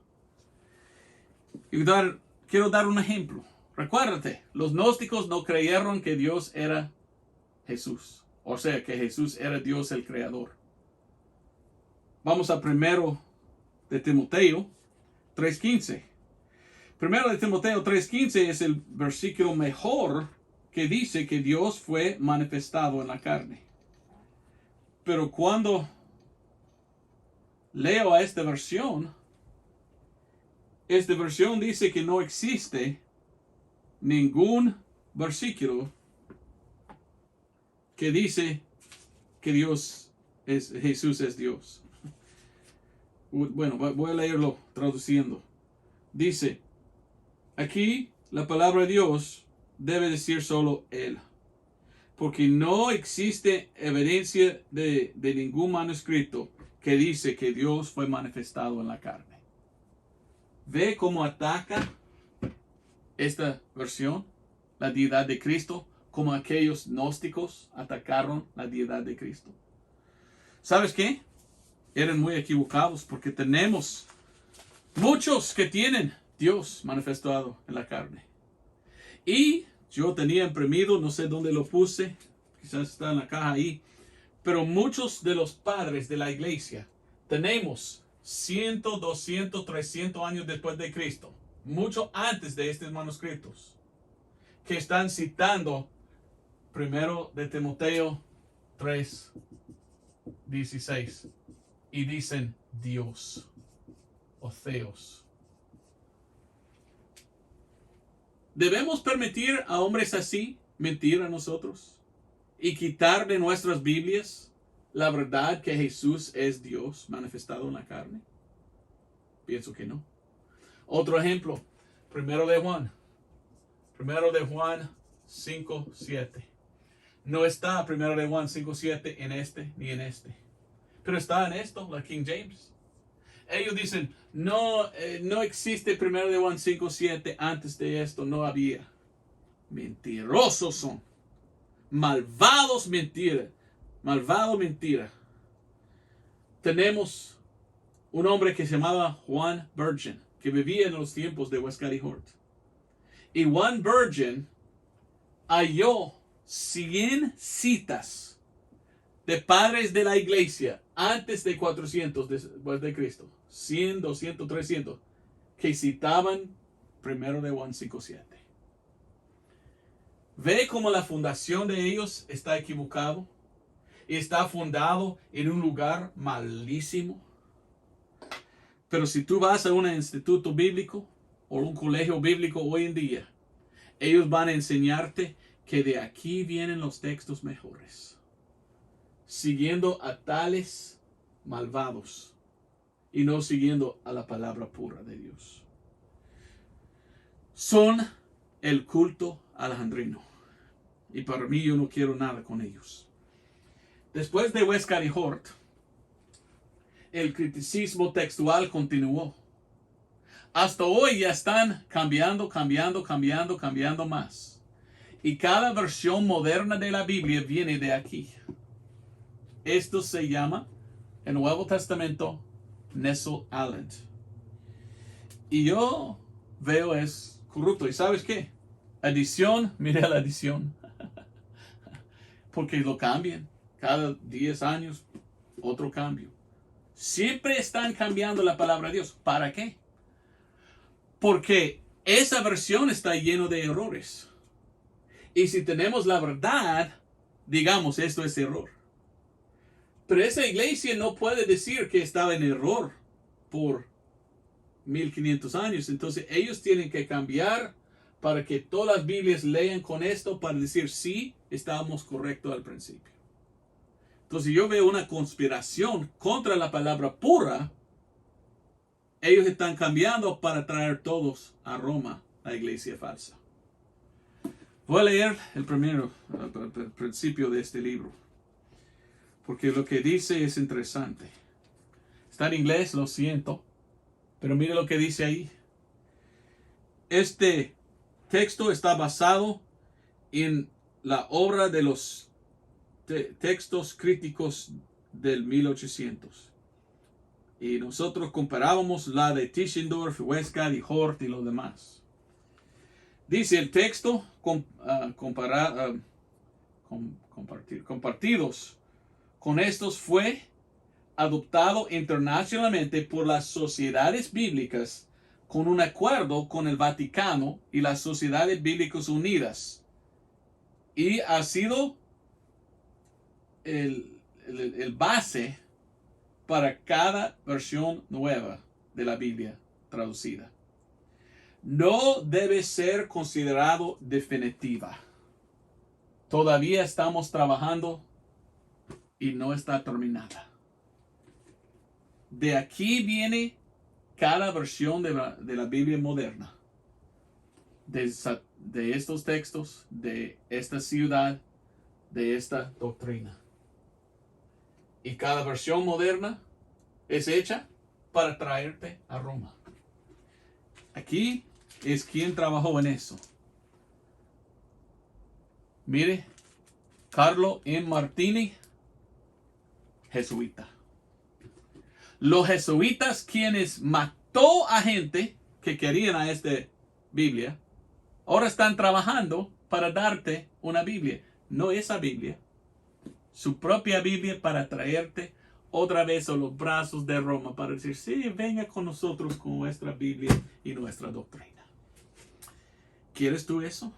Quiero dar un ejemplo. Recuérdate, los gnósticos no creyeron que Dios era Jesús. O sea, que Jesús era Dios el creador. Vamos a primero de Timoteo 3:15. Primero de Timoteo 3:15 es el versículo mejor que dice que Dios fue manifestado en la carne. Pero cuando leo a esta versión dice que no existe ningún versículo que dice que Jesús es Dios. Bueno, voy a leerlo traduciendo. Dice, aquí la palabra Dios debe decir solo Él, porque no existe evidencia de ningún manuscrito que dice que Dios fue manifestado en la carne. ¿Ve cómo ataca esta versión la deidad de Cristo, como aquellos gnósticos atacaron la deidad de Cristo? ¿Sabes qué? Eran muy equivocados, porque tenemos muchos que tienen Dios manifestado en la carne. Y yo tenía imprimido, no sé dónde lo puse, quizás está en la caja ahí, pero muchos de los padres de la iglesia tenemos 100, 200, 300 años después de Cristo, mucho antes de estos manuscritos, que están citando primero de Timoteo 3:16 y dicen Dios o Theos. ¿Debemos permitir a hombres así mentir a nosotros y quitar de nuestras Biblias la verdad que Jesús es Dios manifestado en la carne? Pienso que no. Otro ejemplo, primero de Juan 5:7. No está primero de Juan 5:7 en este ni en este, pero está en esto, la King James. Ellos dicen, no existe primero de Juan 5:7, antes de esto no había. Mentirosos son. Malvado mentira. Tenemos un hombre que se llamaba Juan Virgin, que vivía en los tiempos de Westcott Hort. Y Juan Virgin halló 100 citas de padres de la iglesia antes de 400 después de Cristo. 100, 200, 300 que citaban primero de Juan 5:7. Ve cómo la fundación de ellos está equivocado y está fundado en un lugar malísimo. Pero si tú vas a un instituto bíblico o un colegio bíblico hoy en día, ellos van a enseñarte que de aquí vienen los textos mejores, siguiendo a tales malvados y no siguiendo a la palabra pura de Dios. Son el culto alejandrino, y para mí yo no quiero nada con ellos. Después de Westcott Hort, el criticismo textual continuó. Hasta hoy ya están cambiando más. Y cada versión moderna de la Biblia viene de aquí. Esto se llama, en el Nuevo Testamento, Nestle Aland. Y yo veo es corrupto. ¿Y sabes qué? Adición, mire la adición. Porque lo cambian. Cada 10 años, otro cambio. Siempre están cambiando la palabra de Dios. ¿Para qué? Porque esa versión está llena de errores. Y si tenemos la verdad, digamos, esto es error. Pero esa iglesia no puede decir que estaba en error por 1500 años. Entonces ellos tienen que cambiar para que todas las Biblias lean con esto para decir sí, estábamos correctos al principio. Entonces yo veo una conspiración contra la palabra pura. Ellos están cambiando para traer todos a Roma, la iglesia falsa. Voy a leer el principio de este libro, porque lo que dice es interesante. Está en inglés, lo siento, pero mire lo que dice ahí. Este texto está basado en la obra de los textos críticos del 1800. Y nosotros comparábamos la de Tischendorf, Westcott y Hort y los demás. Dice el texto, compartidos con estos fue adoptado internacionalmente por las sociedades bíblicas con un acuerdo con el Vaticano y las Sociedades Bíblicas Unidas. Y ha sido el base para cada versión nueva de la Biblia traducida. No debe ser considerado definitiva. Todavía estamos trabajando y no está terminada. De aquí viene cada versión de la Biblia moderna. De estos textos, de esta ciudad, de esta doctrina. Y cada versión moderna es hecha para traerte a Roma. Aquí es quien trabajó en eso. Mire, Carlo M. Martini, jesuita. Los jesuitas quienes mató a gente que querían a esta Biblia, ahora están trabajando para darte una Biblia. No esa Biblia, su propia Biblia para traerte otra vez a los brazos de Roma para decir, sí, venga con nosotros con nuestra Biblia y nuestra doctrina. ¿Quieres tú eso?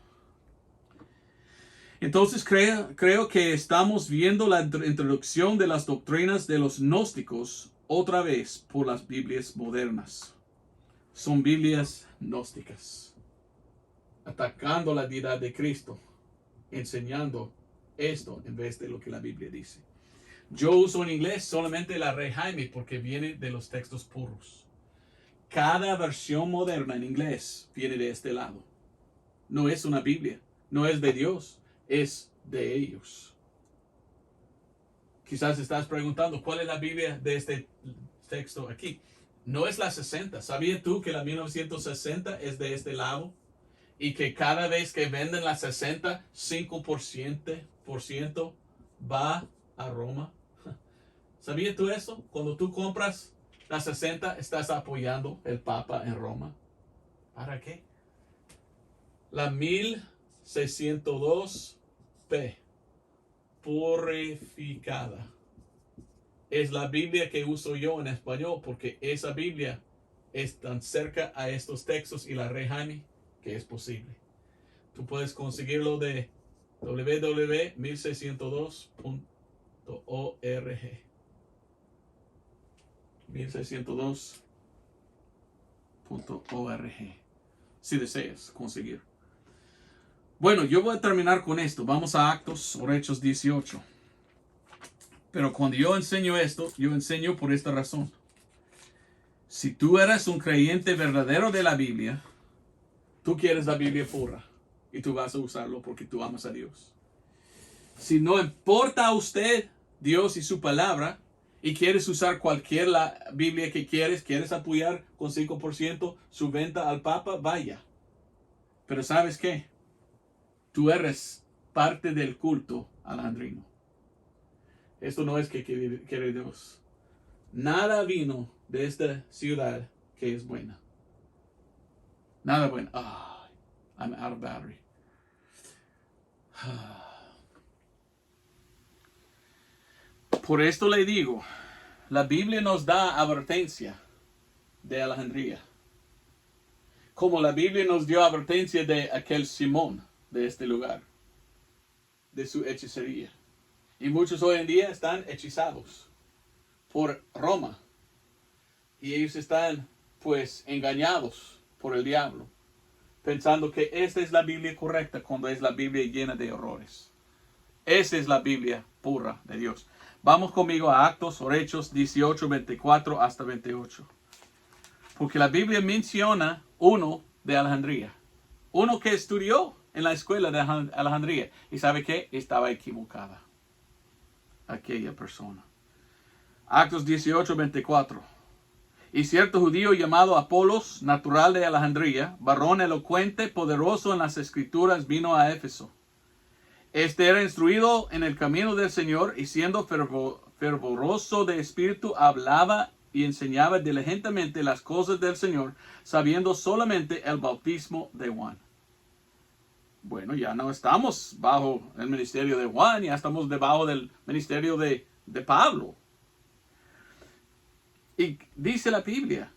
Entonces creo que estamos viendo la introducción de las doctrinas de los gnósticos otra vez por las Biblias modernas. Son Biblias gnósticas, atacando la deidad de Cristo, enseñando esto en vez de lo que la Biblia dice. Yo uso en inglés solamente la Rey Jaime porque viene de los textos puros. Cada versión moderna en inglés viene de este lado. No es una Biblia, no es de Dios, es de ellos. Quizás estás preguntando, ¿cuál es la Biblia de este texto aquí? No es la 60. ¿Sabías tú que la 1960 es de este lado? Y que cada vez que venden la 60, 5% va a Roma. ¿Sabías tú eso? Cuando tú compras la 60, estás apoyando el Papa en Roma. ¿Para qué? La 1602p, purificada, es la Biblia que uso yo en español porque esa Biblia es tan cerca a estos textos y la Rey Jaime que es posible. Tú puedes conseguirlo de www.1602.org. 1602.org si deseas conseguir. Bueno, yo voy a terminar con esto. Vamos a Actos o Hechos 18. Pero cuando yo enseño esto, yo enseño por esta razón. Si tú eres un creyente verdadero de la Biblia, tú quieres la Biblia pura y tú vas a usarlo porque tú amas a Dios. Si no importa a usted Dios y su palabra y quieres usar cualquier Biblia que quieres apoyar con 5% su venta al Papa, vaya. Pero ¿sabes qué? Tú eres parte del culto alejandrino. Esto no es que quiere Dios. Nada vino de esta ciudad que es buena. Nada bueno. I'm out of battery. Por esto le digo, la Biblia nos da advertencia de Alejandría. Como la Biblia nos dio advertencia de aquel Simón de este lugar, de su hechicería. Y muchos hoy en día están hechizados por Roma. Y ellos están pues engañados por el diablo, pensando que esta es la Biblia correcta cuando es la Biblia llena de errores. Esa es la Biblia pura de Dios. Vamos conmigo a Actos o Hechos 18, 24 hasta 28. Porque la Biblia menciona uno de Alejandría. Uno que estudió en la escuela de Alejandría. ¿Y sabe qué? Estaba equivocada aquella persona. Actos 18, 24. Y cierto judío llamado Apolos, natural de Alejandría, varón elocuente, poderoso en las escrituras, vino a Éfeso. Este era instruido en el camino del Señor y siendo fervoroso de espíritu, hablaba y enseñaba diligentemente las cosas del Señor, sabiendo solamente el bautismo de Juan. Bueno, ya no estamos bajo el ministerio de Juan, ya estamos debajo del ministerio de Pablo. Y dice la Biblia,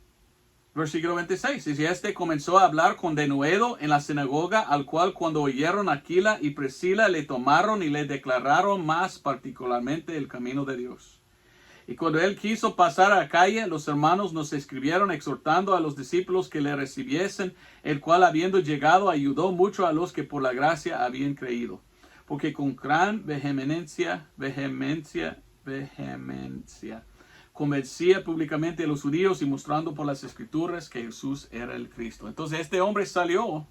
versículo 26, y este comenzó a hablar con denuedo en la sinagoga, al cual cuando oyeron Aquila y Priscila le tomaron y le declararon más particularmente el camino de Dios. Y cuando él quiso pasar a Acaya, los hermanos nos escribieron exhortando a los discípulos que le recibiesen, el cual habiendo llegado ayudó mucho a los que por la gracia habían creído. Porque con gran vehemencia, convencía públicamente a los judíos y mostrando por las escrituras que Jesús era el Cristo. Entonces este hombre salió,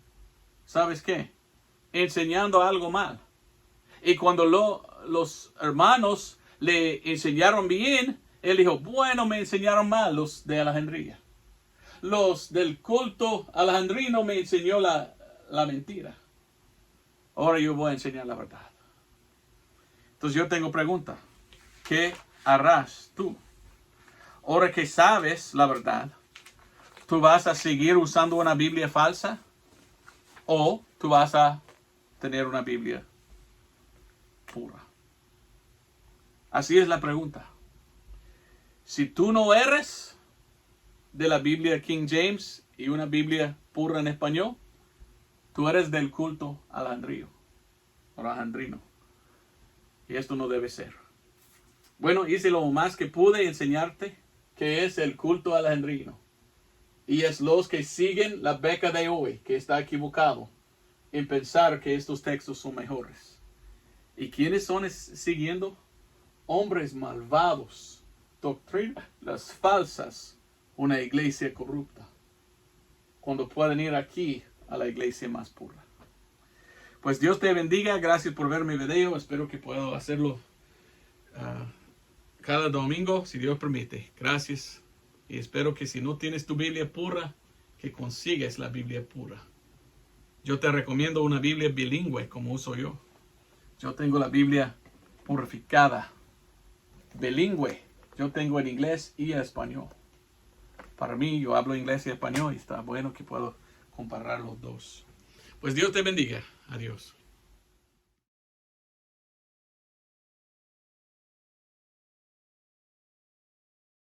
¿sabes qué? Enseñando algo mal. Y cuando los hermanos le enseñaron bien, él dijo, bueno, me enseñaron mal los de Alejandría. Los del culto alejandrino me enseñó la mentira. Ahora yo voy a enseñar la verdad. Entonces yo tengo pregunta. ¿Qué harás tú? Ahora que sabes la verdad, ¿tú vas a seguir usando una Biblia falsa? ¿O tú vas a tener una Biblia pura? Así es la pregunta. Si tú no eres de la Biblia King James y una Biblia pura en español, tú eres del culto alejandrino. Y esto no debe ser. Bueno, hice lo más que pude enseñarte que es el culto alejandrino. Y es los que siguen la beca de hoy, que está equivocado en pensar que estos textos son mejores. ¿Y quiénes son siguiendo? Hombres malvados, doctrinas falsas, una iglesia corrupta. Cuando pueden ir aquí a la iglesia más pura. Pues Dios te bendiga. Gracias por ver mi video. Espero que pueda hacerlo cada domingo, si Dios permite. Gracias. Y espero que si no tienes tu Biblia pura, que consigas la Biblia pura. Yo te recomiendo una Biblia bilingüe, como uso yo. Yo tengo la Biblia purificada, bilingüe. Yo tengo en inglés y en español. Para mí, yo hablo inglés y español y está bueno que puedo comparar los dos. Pues Dios te bendiga. Adiós.